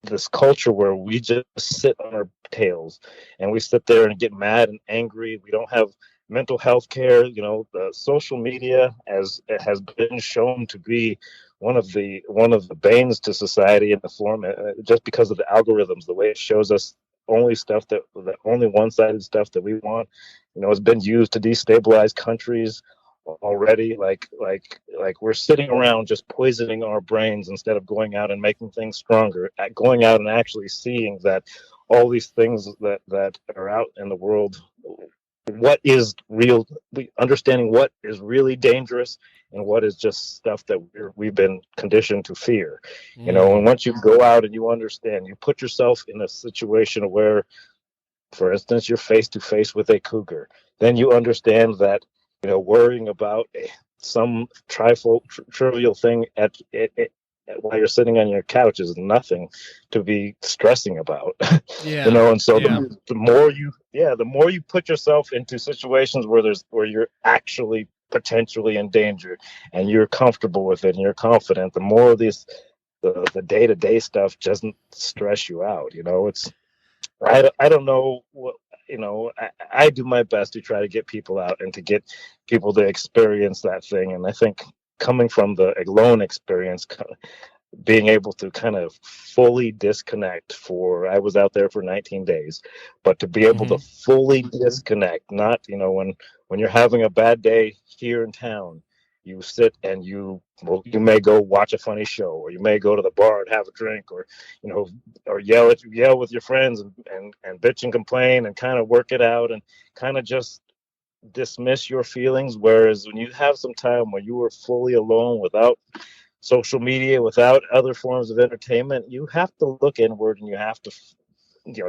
this culture where we just sit on our tails and we sit there and get mad and angry. We don't have mental health care. The social media, as it has been shown to be one of the banes to society in the form, just because of the algorithms, the way it shows us only stuff that only one-sided stuff that we want. It's been used to destabilize countries already. Like we're sitting around just poisoning our brains instead of going out and making things stronger, going out and actually seeing that all these things that are out in the world, what is real, understanding what is really dangerous and what is just stuff that we've been conditioned to fear. And once you go out and you understand, you put yourself in a situation where, for instance, you're face to face with a cougar, then you understand that worrying about some trivial thing while you're sitting on your couch is nothing to be stressing about. Yeah. And so Yeah. the more you put yourself into situations where you're actually potentially in danger and you're comfortable with it and you're confident, the more of the day-to-day stuff doesn't stress you out. I don't know what. I do my best to try to get people out and to get people to experience that thing. And I think coming from the alone experience, being able to kind of fully disconnect I was out there for 19 days, but to be able to fully disconnect, not, when you're having a bad day here in town, you sit and you may go watch a funny show, or you may go to the bar and have a drink, or or yell with your friends and bitch and complain and kind of work it out and kind of just dismiss your feelings. Whereas when you have some time where you are fully alone without social media, without other forms of entertainment, you have to look inward and you have to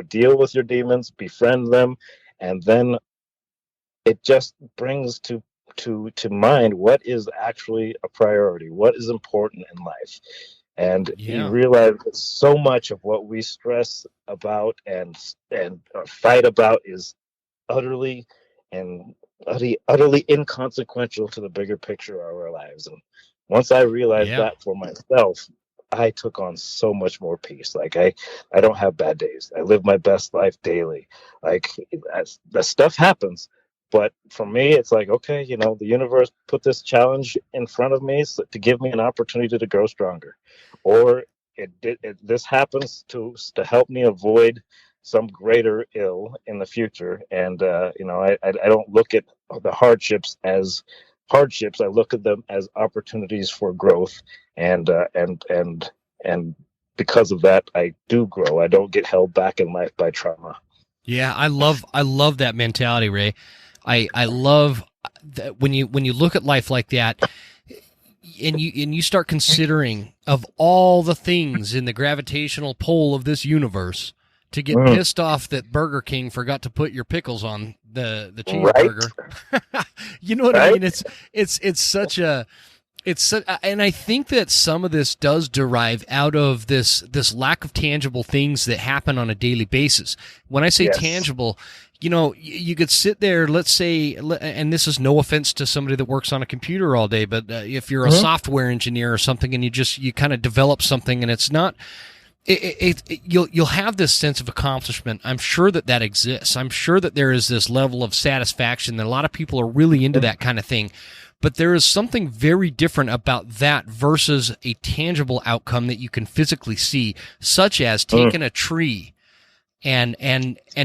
deal with your demons, befriend them, and then it just brings to mind what is actually a priority, what is important in life. And you realize that so much of what we stress about and fight about is utterly inconsequential to the bigger picture of our lives. And once I realized that for myself, I took on so much more peace. Like I don't have bad days. I live my best life daily. Like that stuff happens. But for me, it's like, okay, the universe put this challenge in front of me to give me an opportunity to grow stronger, or this happens to help me avoid some greater ill in the future. And I don't look at the hardships as hardships. I look at them as opportunities for growth, and because of that, I do grow. I don't get held back in life by trauma. Yeah, I love that mentality, Ray. I love that when you look at life like that, and you start considering of all the things in the gravitational pull of this universe, to get pissed off that Burger King forgot to put your pickles on the cheeseburger. Right. You know what I mean? It's such a and I think that some of this does derive out of this lack of tangible things that happen on a daily basis. When I say tangible, you could sit there, let's say, and this is no offense to somebody that works on a computer all day, but if you're a software engineer or something and you kind of develop something and it's not You'll have this sense of accomplishment. I'm sure that exists. I'm sure that there is this level of satisfaction that a lot of people are really into that kind of thing. But there is something very different about that versus a tangible outcome that you can physically see, such as taking a tree and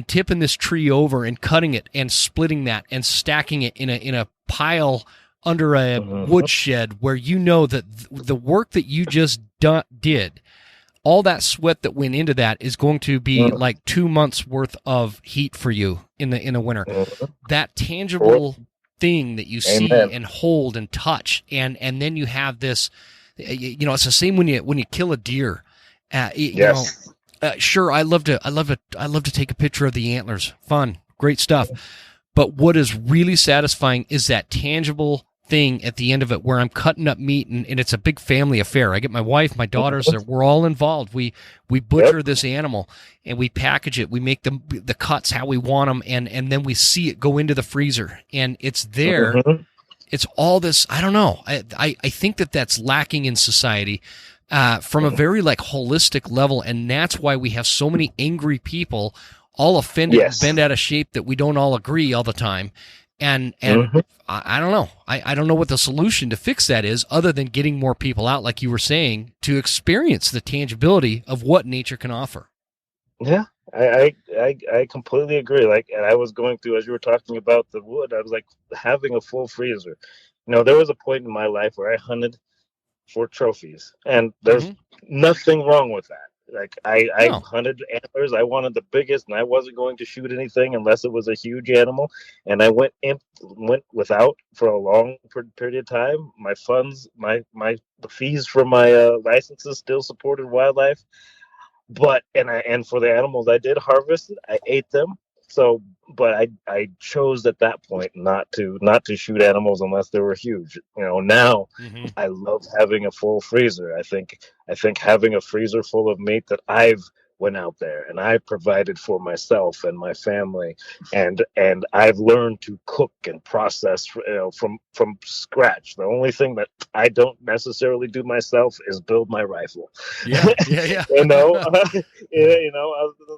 tipping this tree over and cutting it and splitting that and stacking it in a pile under a woodshed where you know that the work that you just did, all that sweat that went into that is going to be like 2 months worth of heat for you in the winter. That tangible thing that you see and hold and touch, and then you have this. It's the same when you kill a deer. Sure, I love to take a picture of the antlers. Fun, great stuff. But what is really satisfying is that tangible thing at the end of it where I'm cutting up meat and it's a big family affair. I get my wife, my daughters, we're all involved. We butcher this animal and we package it. We make the cuts how we want them, and then we see it go into the freezer and it's there. It's all this, I don't know. I think that's lacking in society from a very like holistic level, and that's why we have so many angry people all offended and bent out of shape that we don't all agree all the time. And I don't know. I don't know what the solution to fix that is, other than getting more people out, like you were saying, to experience the tangibility of what nature can offer. Yeah, I completely agree. Like, and I was going through, as you were talking about the wood, I was like, having a full freezer. There was a point in my life where I hunted for trophies, and there's nothing wrong with that. Like I hunted antlers. I wanted the biggest, and I wasn't going to shoot anything unless it was a huge animal. And I went without for a long period of time. My funds, the fees for my licenses still supported wildlife. But and for the animals I did harvest, I ate them. So, but I chose at that point not to shoot animals unless they were huge. Now I love having a full freezer. I think having a freezer full of meat that I've went out there and I provided for myself and my family, and I've learned to cook and process from scratch. The only thing that I don't necessarily do myself is build my rifle. Yeah. Other than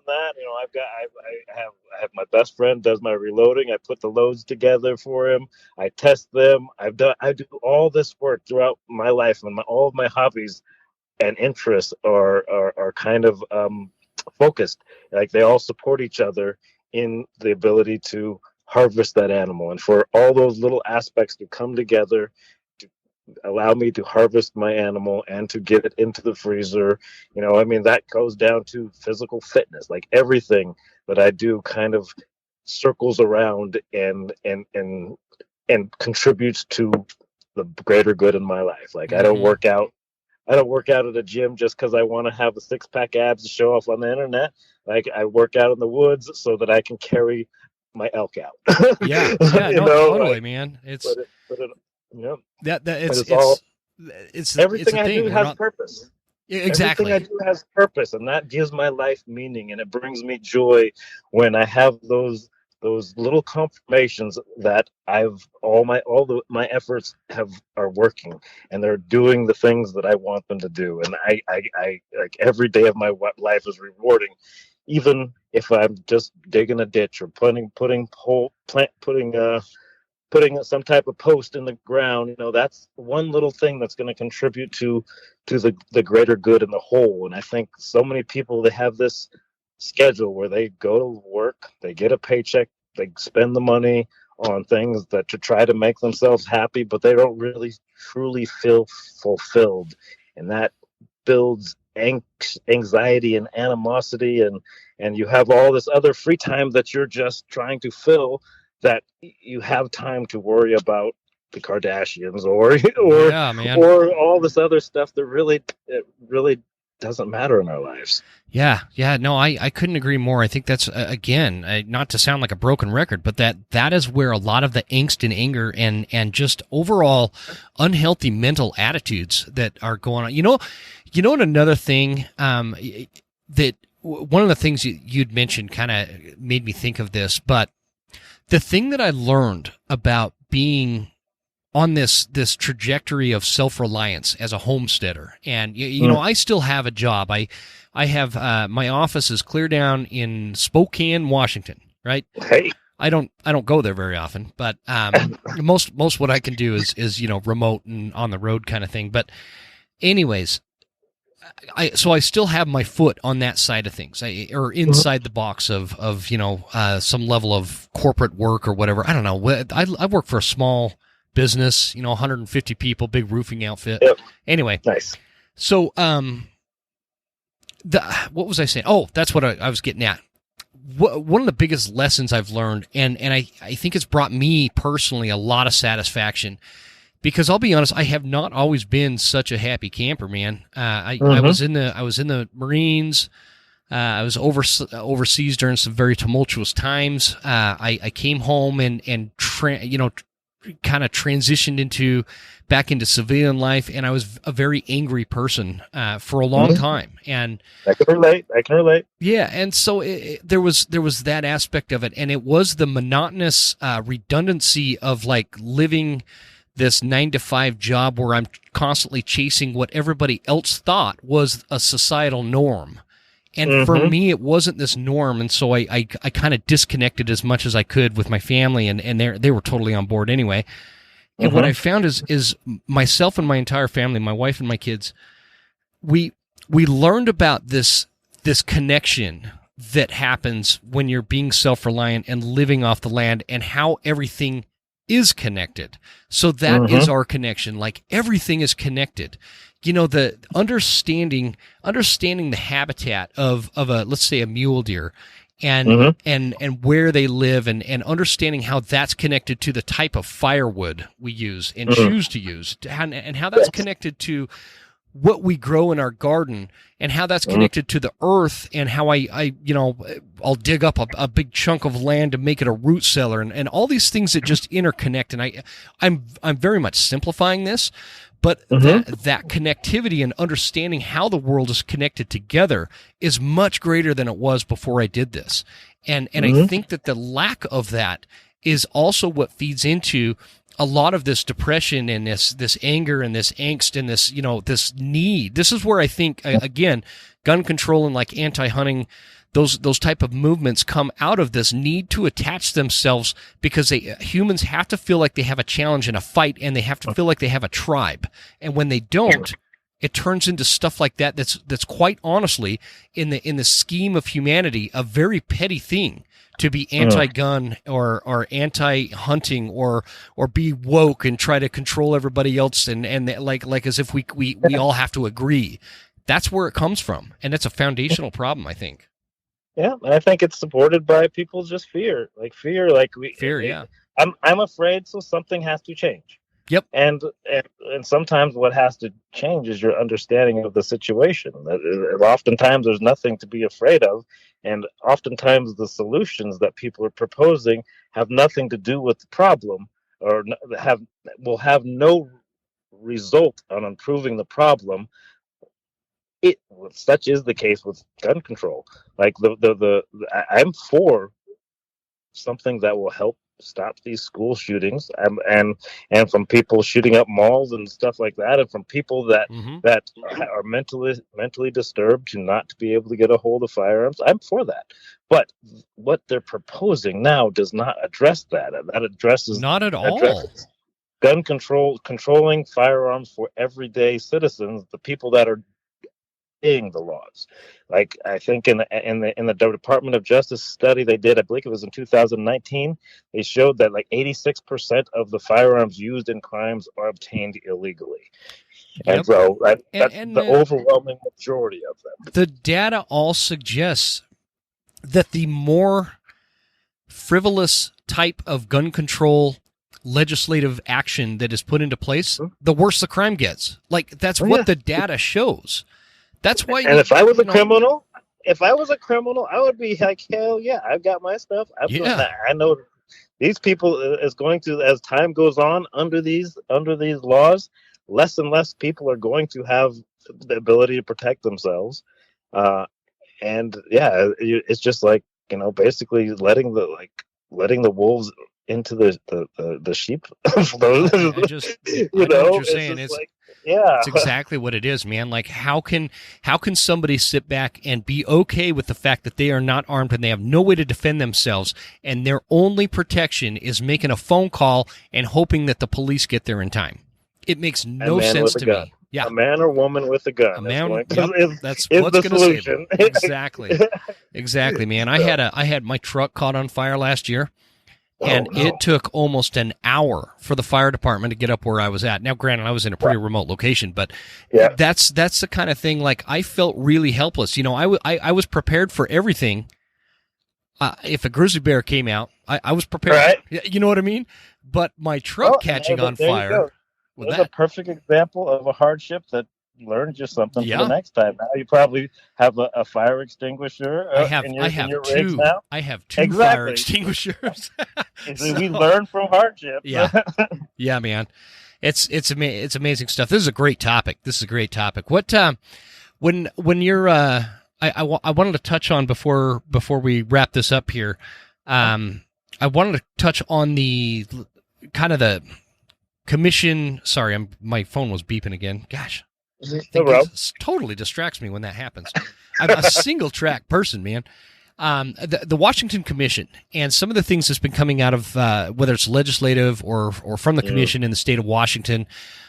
that, I have my best friend does my reloading. I put the loads together for him. I test them. I do all this work throughout my life, and all of my hobbies and interests are kind of focused. Like, they all support each other in the ability to harvest that animal, and for all those little aspects to come together to allow me to harvest my animal and to get it into the freezer. That goes down to physical fitness. Like, everything that I do kind of circles around and contributes to the greater good in my life. Like, I don't work out at a gym just because I want to have the 6-pack abs to show off on the internet. Like, I work out in the woods so that I can carry my elk out. Totally, man. It's everything I do has not purpose. Exactly. Everything I do has purpose, and that gives my life meaning, and it brings me joy when I have those little confirmations that all my efforts are working, and they're doing the things that I want them to do. And I like, every day of my life is rewarding, even if I'm just digging a ditch or putting some type of post in the ground. That's one little thing that's going to contribute to the greater good in the whole. And I think so many people, they have this schedule where they go to work, they get a paycheck, they spend the money on things to try to make themselves happy, but they don't really truly feel fulfilled, and that builds anxiety and animosity, and you have all this other free time that you're just trying to fill, that you have time to worry about the Kardashians or all this other stuff that really doesn't matter in our lives. Yeah. No, I couldn't agree more. I think that's, again, not to sound like a broken record, but that is where a lot of the angst and anger and just overall unhealthy mental attitudes that are going on. And another thing, that one of the things you'd mentioned kind of made me think of this, but the thing that I learned about being on this trajectory of self-reliance as a homesteader. And you know, I still have a job. I have my office is clear down in Spokane, Washington, right? Hey. I don't go there very often, but most what I can do is you know, remote and on the road kind of thing. But anyways, so I still have my foot on that side of things, or inside the box of you know, some level of corporate work or whatever. I don't know. I work for a small business, you know, 150 people, big roofing outfit. Yep. Anyway, Nice. So what was I saying? Oh, that's what I was getting at. One of the biggest lessons I've learned, and I think it's brought me personally a lot of satisfaction, because I'll be honest, I have not always been such a happy camper, man. I was in the Marines. I was overseas during some very tumultuous times. I came home and kind of transitioned back into civilian life, and I was a very angry person for a long time. And I can relate. Yeah, and so there was that aspect of it, and it was the monotonous redundancy of like living this 9-to-5 job where I'm constantly chasing what everybody else thought was a societal norm. And for me, it wasn't this norm, and so I kind of disconnected as much as I could with my family, and they were totally on board anyway. And what I found is myself and my entire family, my wife and my kids, we learned about this connection that happens when you're being self-reliant and living off the land, and how everything is connected. So that is our connection. Like, everything is connected. You know, the understanding the habitat of a, let's say, a mule deer, and where they live, and understanding how that's connected to the type of firewood we use and choose to use, and how that's connected to what we grow in our garden, and how that's connected to the earth, and how I'll dig up a big chunk of land to make it a root cellar, and all these things that just interconnect. And I'm very much simplifying this, but that connectivity and understanding how the world is connected together is much greater than it was before I did this. And I think that the lack of that is also what feeds into a lot of this depression and this anger and this angst and this, you know, this need. This is where I think, again, gun control and like anti-hunting, those type of movements come out of this need to attach themselves, because humans have to feel like they have a challenge in a fight, and they have to feel like they have a tribe. And when they don't, it turns into stuff like that. That's quite honestly, in the scheme of humanity, a very petty thing to be anti-gun or anti-hunting or be woke and try to control everybody else and like as if we all have to agree. That's where it comes from, and it's a foundational problem, I think. Yeah, and I think it's supported by people's just fear. Yeah. I'm afraid, so something has to change. Yep. And sometimes what has to change is your understanding of the situation. Oftentimes there's nothing to be afraid of, and oftentimes the solutions that people are proposing have nothing to do with the problem, or will have no result on improving the problem. Such is the case with gun control. Like I'm for something that will help stop these school shootings, and from people shooting up malls and stuff like that, and from people that are mentally disturbed to not to be able to get a hold of firearms. I'm for that, but what they're proposing now does not address that. That addresses not at all gun control, controlling firearms for everyday citizens, the people that are the laws. Like, I think in the Department of Justice study they did, I believe it was in 2019, they showed that like 86% of the firearms used in crimes are obtained illegally. Yep. And so that's the overwhelming majority of them. The data all suggests that the more frivolous type of gun control legislative action that is put into place, the worse the crime gets. Like, that's what the data shows. That's why. And if I was a criminal, I would be like, hell yeah, I've got my stuff. I know these people is going to, as time goes on under these laws, less and less people are going to have the ability to protect themselves. And yeah, it's just like, basically letting the wolves into the sheep flows. I know what you're saying. It's like, yeah, it's exactly what it is, man. Like, how can somebody sit back and be okay with the fact that they are not armed and they have no way to defend themselves, and their only protection is making a phone call and hoping that the police get there in time? It makes no sense to me. Yeah, a man or woman with a gun. A man. That's is what's the going to save solution. it. Exactly, man. I had my truck caught on fire last year. And it took almost an hour for the fire department to get up where I was at. Now, granted, I was in a pretty remote location, but that's the kind of thing. Like, I felt really helpless. You know, I was prepared for everything. If a grizzly bear came out, I was prepared. Right. You know what I mean? But my truck catching on fire. That's a perfect example of a hardship that learned you something for the next time. Now you probably have a fire extinguisher. I have two. Now. I have two fire extinguishers. We learn from hardship. Yeah, man. It's amazing stuff. This is a great topic. What when you're I wanted to touch on before we wrap this up here. I wanted to touch on the kind of the commission. Sorry, my phone was beeping again. Gosh. It totally distracts me when that happens. I'm a single track person, man. The Washington Commission and some of the things that's been coming out of whether it's legislative or from the commission in the state of Washington.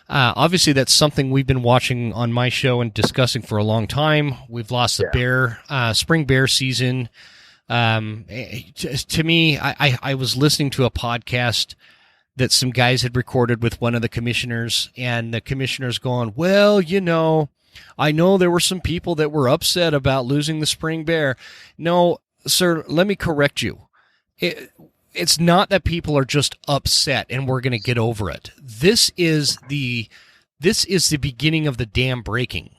Obviously, that's something we've been watching on my show and discussing for a long time. We've lost the spring bear season. To me, I was listening to a podcast that some guys had recorded with one of the commissioners, and the commissioner's going, well, you know, I know there were some people that were upset about losing the spring bear. No, sir, let me correct you. It's not that people are just upset and we're going to get over it. This is the beginning of the dam breaking.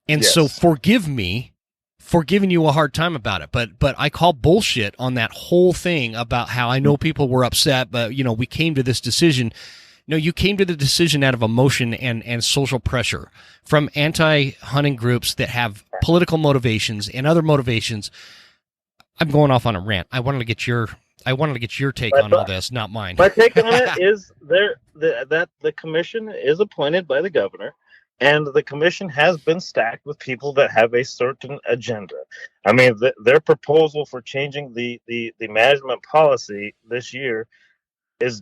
And so forgive me for giving you a hard time about it, but I call bullshit on that whole thing about how I know people were upset, but, you know, we came to this decision. No, you came to the decision out of emotion and social pressure from anti-hunting groups that have political motivations and other motivations. I'm going off on a rant. I wanted to get your take on all this, not mine. My take on it is that the commission is appointed by the governor. And the commission has been stacked with people that have a certain agenda. I mean, their proposal for changing the management policy this year is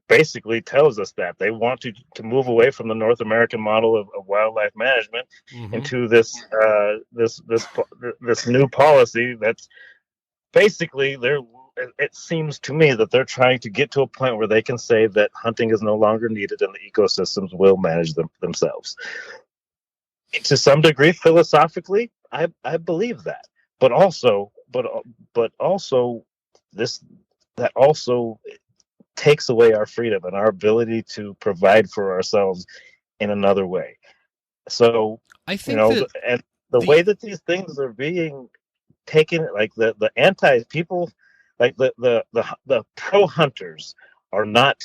basically tells us that they want to move away from the North American model of wildlife management into this new policy that's basically it seems to me that they're trying to get to a point where they can say that hunting is no longer needed and the ecosystems will manage themselves. To some degree, philosophically, I believe that. But also that also takes away our freedom and our ability to provide for ourselves in another way. So I think and the way that these things are being taken, like the anti people. Like the pro hunters are not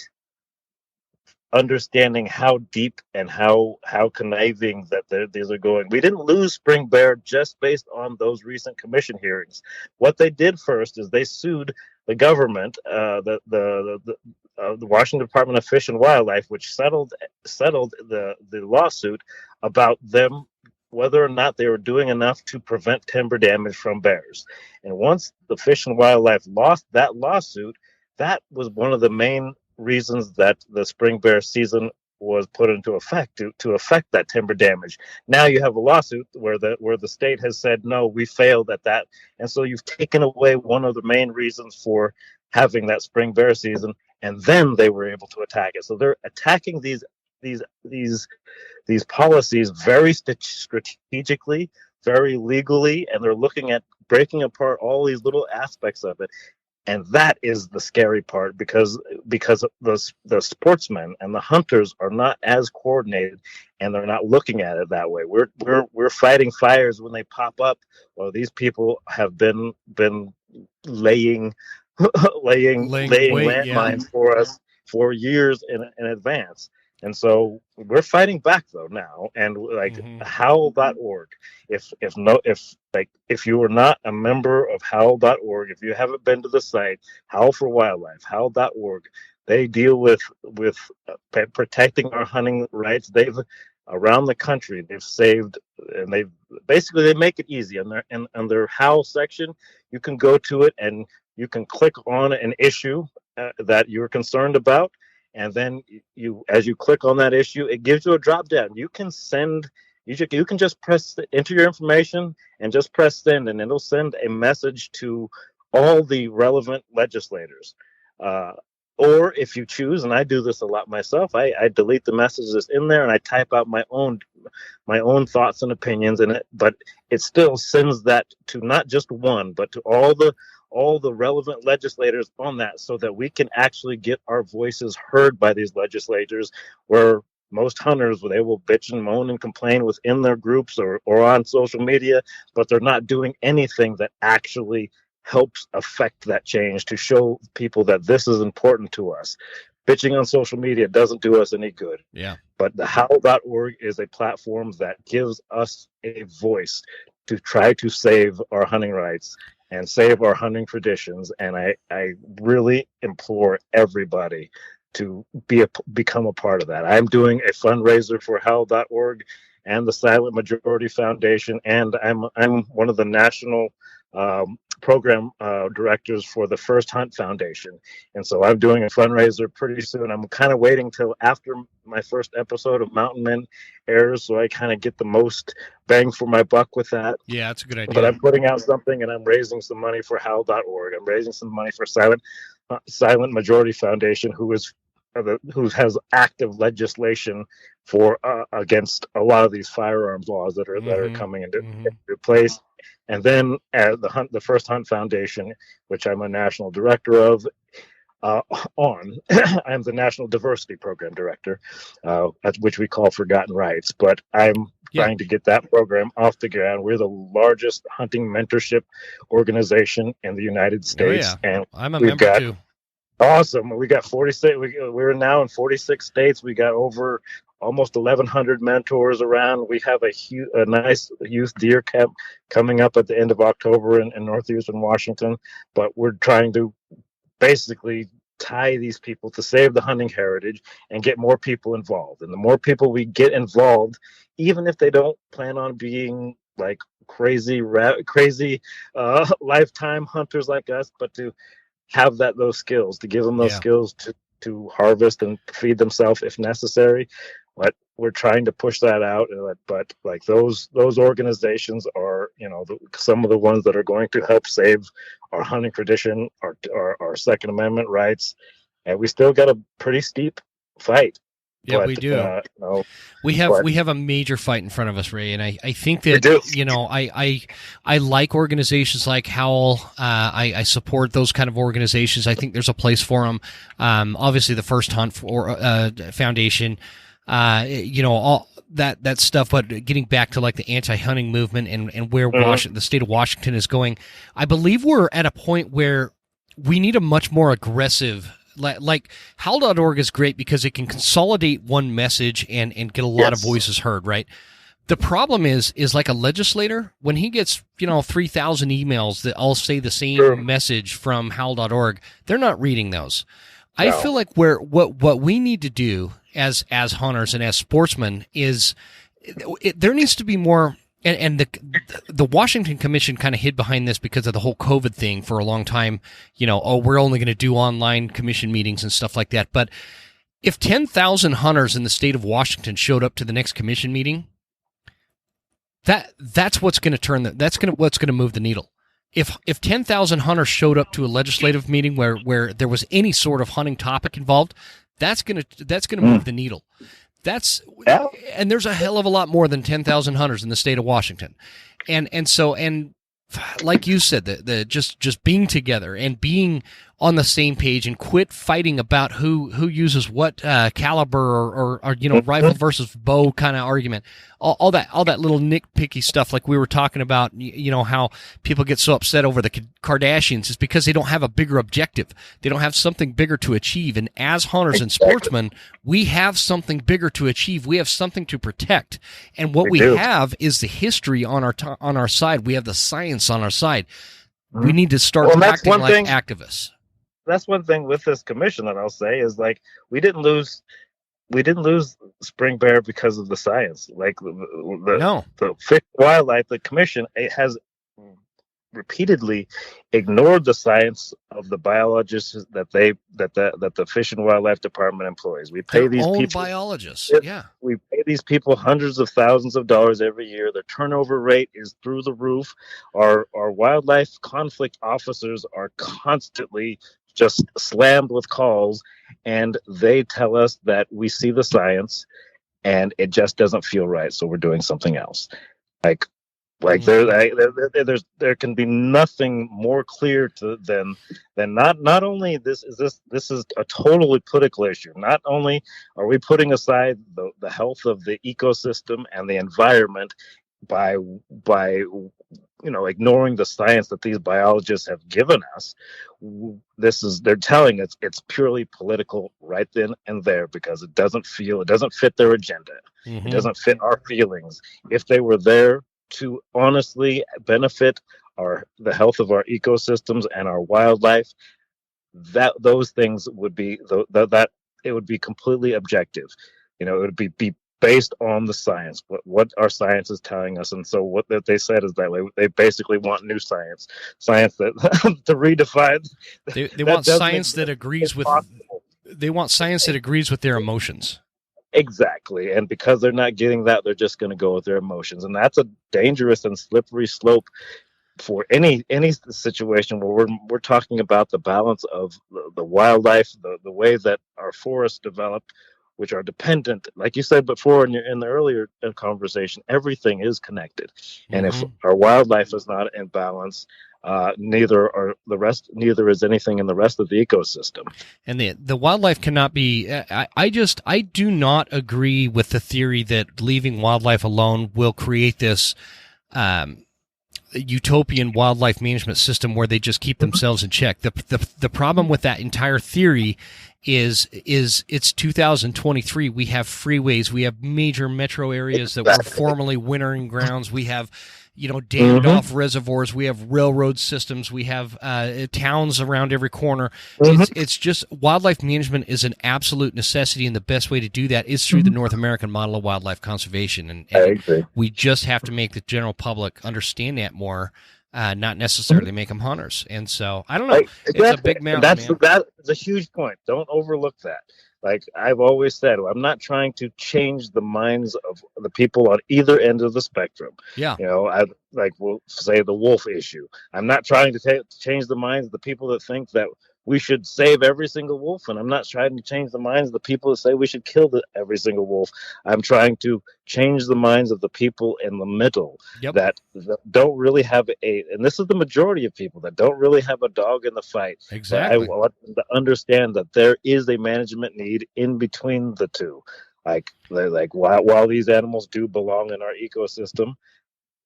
understanding how deep and how conniving that these are going. We didn't lose spring bear just based on those recent commission hearings. What they did first is they sued the government, the Washington Department of Fish and Wildlife, which settled the lawsuit about them, whether or not they were doing enough to prevent timber damage from bears. And once the Fish and Wildlife lost that lawsuit, that was one of the main reasons that the spring bear season was put into effect to affect that timber damage. Now you have a lawsuit where the state has said, no, we failed at that. And so you've taken away one of the main reasons for having that spring bear season, and then they were able to attack it. So they're attacking these policies very strategically, very legally, and they're looking at breaking apart all these little aspects of it. And that is the scary part, because the sportsmen and the hunters are not as coordinated, and they're not looking at it that way. We're fighting fires when they pop up. Well, these people have been laying landmines for us for years in advance. And so we're fighting back though now, and like howl.org. If you are not a member of howl.org, if you haven't been to the site, Howl for Wildlife, howl.org, they deal with protecting our hunting rights. They've around the country, they've saved, and they make it easy. On their Howl section, you can go to it and you can click on an issue that you're concerned about, and then as you click on that issue, it gives you a drop down. You can just enter your information and just press send, and it'll send a message to all the relevant legislators. Or if you choose, and I do this a lot myself, I delete the messages in there and I type out my own thoughts and opinions in it. But it still sends that to not just one, but to all the relevant legislators on that, so that we can actually get our voices heard by these legislators. Where most hunters, they will bitch and moan and complain within their groups or on social media, but they're not doing anything that actually helps affect that change, to show people that this is important to us. Bitching on social media doesn't do us any good. Yeah. But the howl.org is a platform that gives us a voice to try to save our hunting rights and save our hunting traditions. And I really implore everybody to become a part of that. I'm doing a fundraiser for howl.org and the Silent Majority Foundation, and I'm one of the national program directors for the First Hunt Foundation. And so I'm doing a fundraiser pretty soon. I'm kind of waiting till after my first episode of Mountain Men airs, so I kind of get the most bang for my buck with that. Yeah, that's a good idea. But I'm putting out something, and I'm raising some money for howl.org. I'm raising some money for Silent Majority Foundation, who has active legislation for against a lot of these firearms laws that are coming into place. And then the First Hunt Foundation, which I'm a national director of, I'm the National Diversity Program Director, which we call Forgotten Rights. But I'm trying to get that program off the ground. We're the largest hunting mentorship organization in the United States. And I'm a member too. Awesome. We got 46. We're now in 46 states. We got over almost 1,100 mentors around. We have a nice youth deer camp coming up at the end of October in northeastern Washington. But we're trying to basically tie these people to save the hunting heritage and get more people involved. And the more people we get involved, even if they don't plan on being like crazy lifetime hunters like us, but to have those skills, to give them those skills to harvest and feed themselves if necessary. But we're trying to push that out. But like those organizations are, some of the ones that are going to help save our hunting tradition, our Second Amendment rights. And we still got a pretty steep fight. Yeah, but, we do. We have a major fight in front of us, Ray, and I think that I like organizations like Howl. I support those kind of organizations. I think there's a place for them. Obviously, the First Hunt Foundation, all that stuff. But getting back to like the anti-hunting movement and where the state of Washington is going, I believe we're at a point where we need a much more aggressive. Like Howl.org is great because it can consolidate one message and get a lot of voices heard, right? The problem is like a legislator, when he gets, 3,000 emails that all say the same message from Howl.org, they're not reading those. No. I feel like what we need to do as hunters and as sportsmen is there needs to be more. And the Washington Commission kind of hid behind this because of the whole COVID thing for a long time. We're only going to do online commission meetings and stuff like that. But if 10,000 hunters in the state of Washington showed up to the next commission meeting, that's what's going to what's going to move the needle. If 10,000 hunters showed up to a legislative meeting where there was any sort of hunting topic involved, that's going to move the needle. And there's a hell of a lot more than 10,000 hunters in the state of Washington. And so like you said, the just being together and being on the same page and quit fighting about who uses what caliber or rifle versus bow kind of argument. All that little nitpicky stuff like we were talking about, how people get so upset over the Kardashians is because they don't have a bigger objective. They don't have something bigger to achieve. And as hunters and sportsmen, we have something bigger to achieve. We have something to protect. And what we have is the history on our side. We have the science on our side. We need to start acting like activists. That's one thing with this commission that I'll say is like we didn't lose spring bear because of the science. Like the fish wildlife, the commission, it has repeatedly ignored the science of the biologists that the Fish and Wildlife Department employs. We pay these people biologists. We pay these people hundreds of thousands of dollars every year. Their turnover rate is through the roof. Our wildlife conflict officers are constantly just slammed with calls, and they tell us that we see the science and it just doesn't feel right, so we're doing something else. There can be nothing more clear than not only this is a totally political issue. Not only are we putting aside the health of the ecosystem and the environment by ignoring the science that these biologists have given us. They're telling us it's purely political right then and there because it doesn't fit their agenda. It doesn't fit our feelings. If they were there to honestly benefit the health of our ecosystems and our wildlife, those things would be that it would be completely objective. It would be based on the science, what our science is telling us. And so what that they said is that they basically want new science that to redefine. They want science that agrees with. They want science that agrees with their emotions. Exactly. And because they're not getting that, they're just going to go with their emotions. And that's a dangerous and slippery slope for any situation where we're talking about the balance of the wildlife, the way that our forests develop, which are dependent, like you said before in the earlier conversation, everything is connected. And if our wildlife is not in balance, neither is anything in the rest of the ecosystem. And the wildlife cannot be. I do not agree with the theory that leaving wildlife alone will create this utopian wildlife management system where they just keep themselves in check. The problem with that entire theory is it's 2023. We have freeways, we have major metro areas that were formerly wintering grounds. We have dammed off reservoirs. We have railroad systems. We have towns around every corner. It's just wildlife management is an absolute necessity, and the best way to do that is through the North American model of wildlife conservation. And we just have to make the general public understand that more, not necessarily make them hunters. And so, I don't know. It's a big mountain, That's a huge point. Don't overlook that. Like I've always said, I'm not trying to change the minds of the people on either end of the spectrum. Yeah. We'll say the wolf issue. I'm not trying to change the minds of the people that think that we should save every single wolf, and I'm not trying to change the minds of the people that say we should kill every single wolf. I'm trying to change the minds of the people in the middle that don't really have and this is the majority of people that don't really have a dog in the fight. Exactly. I want them to understand that there is a management need in between the two. While these animals do belong in our ecosystem,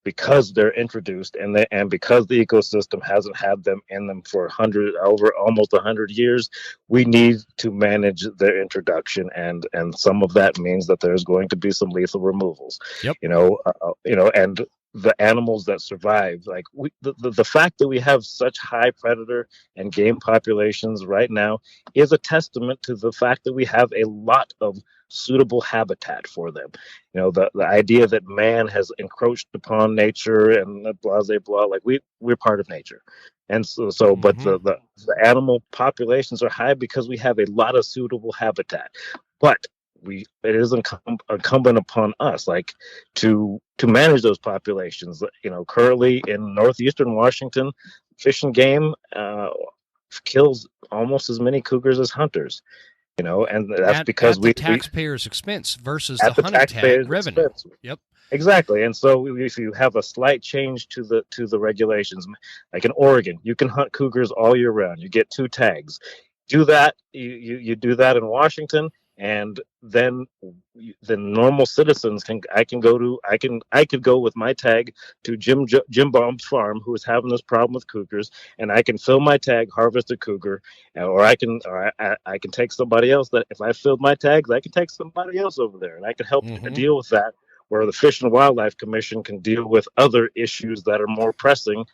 because they're introduced and because the ecosystem hasn't had them in them for almost 100 years, we need to manage their introduction, and some of that means that there's going to be some lethal removals. And the animals that survive, the fact that we have such high predator and game populations right now is a testament to the fact that we have a lot of suitable habitat for them. The idea that man has encroached upon nature and blah blah blah, we're part of nature. And but the animal populations are high because we have a lot of suitable habitat. But it is incumbent upon us to manage those populations. Currently in northeastern Washington, Fish and Game kills almost as many cougars as hunters. And that's because at the taxpayers' expense versus the hunting revenue. Expense. Yep. Exactly. And so if you have a slight change to the regulations, like in Oregon, you can hunt cougars all year round. You get 2 tags. Do that. You do that in Washington, and then the normal citizens can. I could go with my tag to Jim Baum's farm, who is having this problem with cougars, and I can fill my tag, harvest a cougar, or I can take somebody else. That if I filled my tags, I can take somebody else over there, and I can help deal with that, where the Fish and Wildlife Commission can deal with other issues that are more pressing,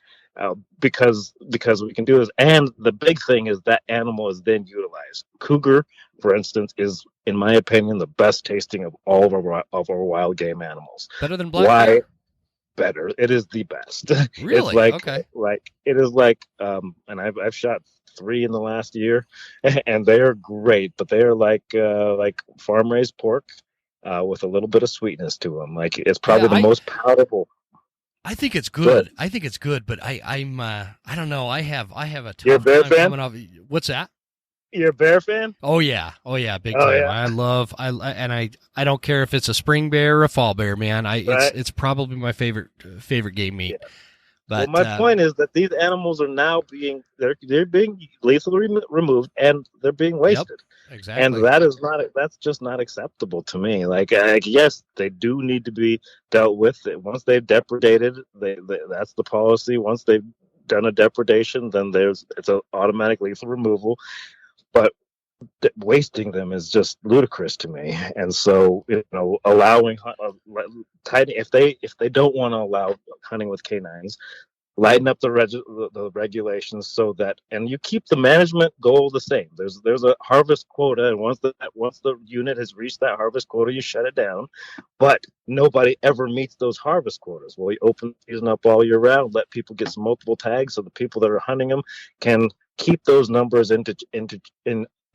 because we can do this. And the big thing is that animal is then utilized. Cougar, for instance, is, in my opinion, the best tasting of all of our wild game animals. Better than black Why? bear? Better. It is the best. Really? It's like, Okay. it is like, and I've shot 3 in the last year, and they are great, but they are like farm raised pork, with a little bit of sweetness to them. Like, it's probably the most palatable. I think it's good. I think it's good, but I don't know. I have a tough You're a bear time fan? coming off. What's that? You're a bear fan? Oh yeah, big time. Yeah. I don't care if it's a spring bear or a fall bear, man. Right. It's probably my favorite game meat. Yeah. But well, my point is that these animals are now being lethally removed, and they're being wasted. Yep, exactly. And that's just not acceptable to me. Like, yes, they do need to be dealt with. Once they've depredated, that's the policy. Once they've done a depredation, then it's an automatic lethal removal. But wasting them is just ludicrous to me. And so, allowing if they don't want to allow hunting with canines, lighten up the regulations, so that, and you keep the management goal the same. There's a harvest quota, and once the unit has reached that harvest quota, you shut it down. But nobody ever meets those harvest quotas. Well, you open the season up all year round, let people get some multiple tags, so the people that are hunting them can keep those numbers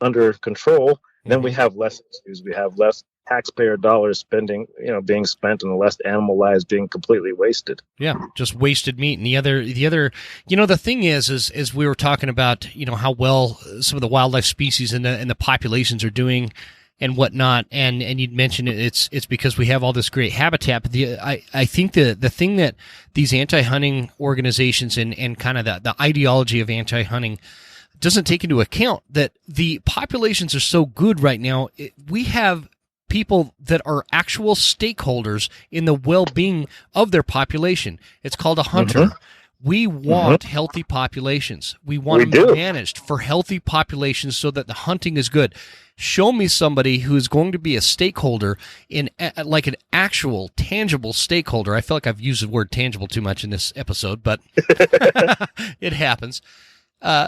under control. Then we have less issues. We have less taxpayer dollars being spent, and less animal lives being completely wasted. Yeah, just wasted meat. And the other, the thing is we were talking about, how well some of the wildlife species and the populations are doing and whatnot. And you'd mentioned it's because we have all this great habitat. But I think the thing that these anti-hunting organizations and kind of the ideology of anti-hunting doesn't take into account that the populations are so good right now. We have people that are actual stakeholders in the well-being of their population. It's called a hunter. We want healthy populations. We want them managed for healthy populations so that the hunting is good. Show me somebody who is going to be a stakeholder in like an actual tangible stakeholder. I feel like I've used the word tangible too much in this episode, but it happens.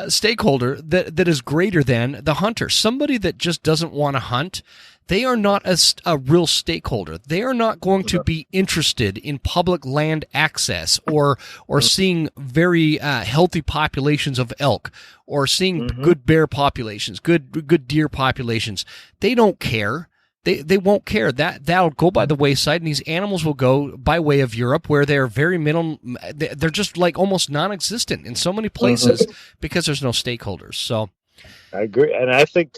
Stakeholder that is greater than the hunter. Somebody that just doesn't want to hunt, they are not a real stakeholder. They are not going to be interested in public land access or seeing very healthy populations of elk, or seeing good bear populations, good deer populations. They don't care. They won't care. That'll go by the wayside, and these animals will go by way of Europe, where they're very minimal. They're just like almost non-existent in so many places because there's no stakeholders. So, I agree, and I think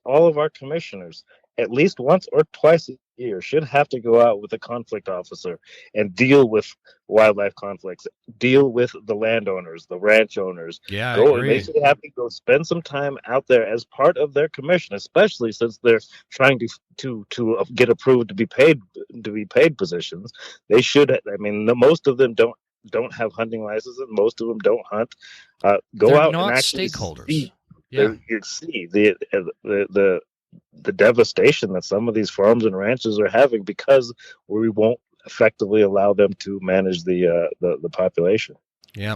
all of our commissioners, at least once or twice a year, should have to go out with a conflict officer and deal with wildlife conflicts, deal with the landowners, the ranch owners. Yeah, they should have to go spend some time out there as part of their commission, especially since they're trying to get approved to be paid positions. They should. I mean, most of them don't have hunting licenses. Most of them don't hunt. Go out and actually stakeholders. You see the devastation that some of these farms and ranches are having because we won't effectively allow them to manage the population. Yeah.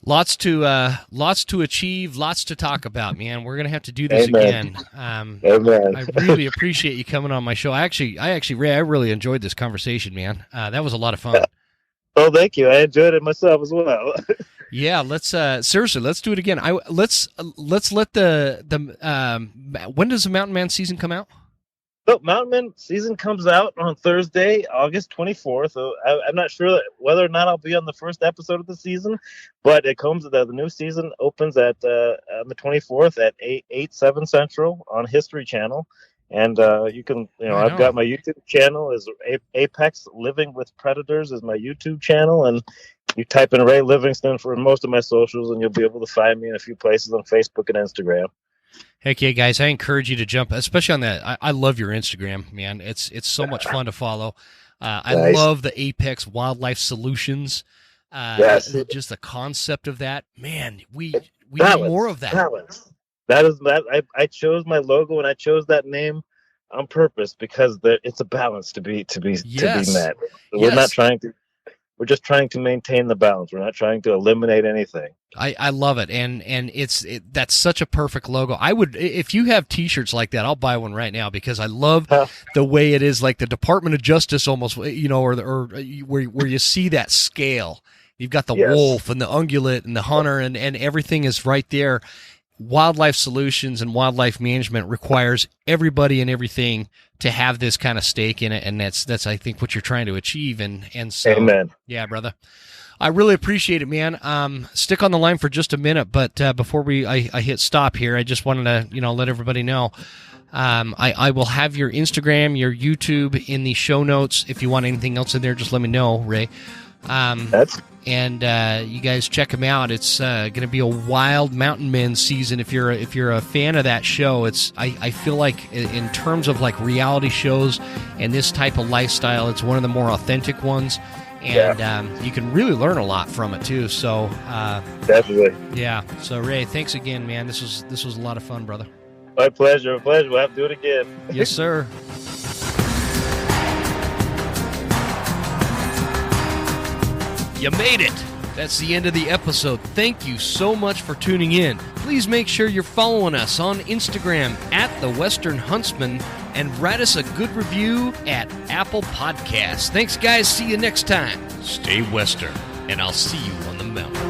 Lots to achieve, lots to talk about, man. We're gonna have to do this again. Amen. I really appreciate you coming on my show. I really enjoyed this conversation, man. That was a lot of fun. Oh, thank you. I enjoyed it myself as well. Yeah, let's seriously, let's do it again. Let's let when does the Mountain Man season come out? So Mountain Man season comes out on Thursday, August 24th. So I'm not sure whether or not I'll be on the first episode of the season, but it comes. The new season opens on the 24th at 8/7 Central on History Channel, And you can, Right I've got on. my YouTube channel is Apex Living with Predators is my YouTube channel, and you type in Ray Livingston for most of my socials, and you'll be able to find me in a few places on Facebook and Instagram. Heck yeah, guys! I encourage you to jump, especially on that. I love your Instagram, man. It's so much fun to follow. I Nice. love the Apex Wildlife Solutions. Yes. Just the concept of that, man. We need Balance. more of that. Balance. That is that. I chose my logo and I chose that name on purpose because it's a balance to be Yes. met. We're not Yes. trying to. We're just trying to maintain the balance. We're not trying to eliminate anything. I love it, and that's such a perfect logo. I would, if you have T-shirts like that, I'll buy one right now because I love the way it is, like the Department of Justice almost, or where you see that scale. You've got the wolf and the ungulate and the hunter, and everything is right there. Wildlife solutions and wildlife management requires everybody and everything to have this kind of stake in it, and that's I think what you're trying to achieve. And so, Amen. Yeah, brother. I really appreciate it, man. Stick on the line for just a minute, but before I hit stop here, I just wanted to let everybody know. I will have your Instagram, your YouTube in the show notes. If you want anything else in there, just let me know, Ray. And you guys check them out. It's going to be a wild mountain men season. If you're a fan of that show, I feel like in terms of like reality shows and this type of lifestyle, it's one of the more authentic ones. And you can really learn a lot from it too. So definitely, yeah. So Ray, thanks again, man. This was a lot of fun, brother. My pleasure. We'll have to do it again. Yes, sir. You made it. That's the end of the episode. Thank you so much for tuning in. Please make sure you're following us on Instagram @TheWesternHuntsman and write us a good review at Apple Podcasts. Thanks, guys. See you next time. Stay Western, and I'll see you on the mountain.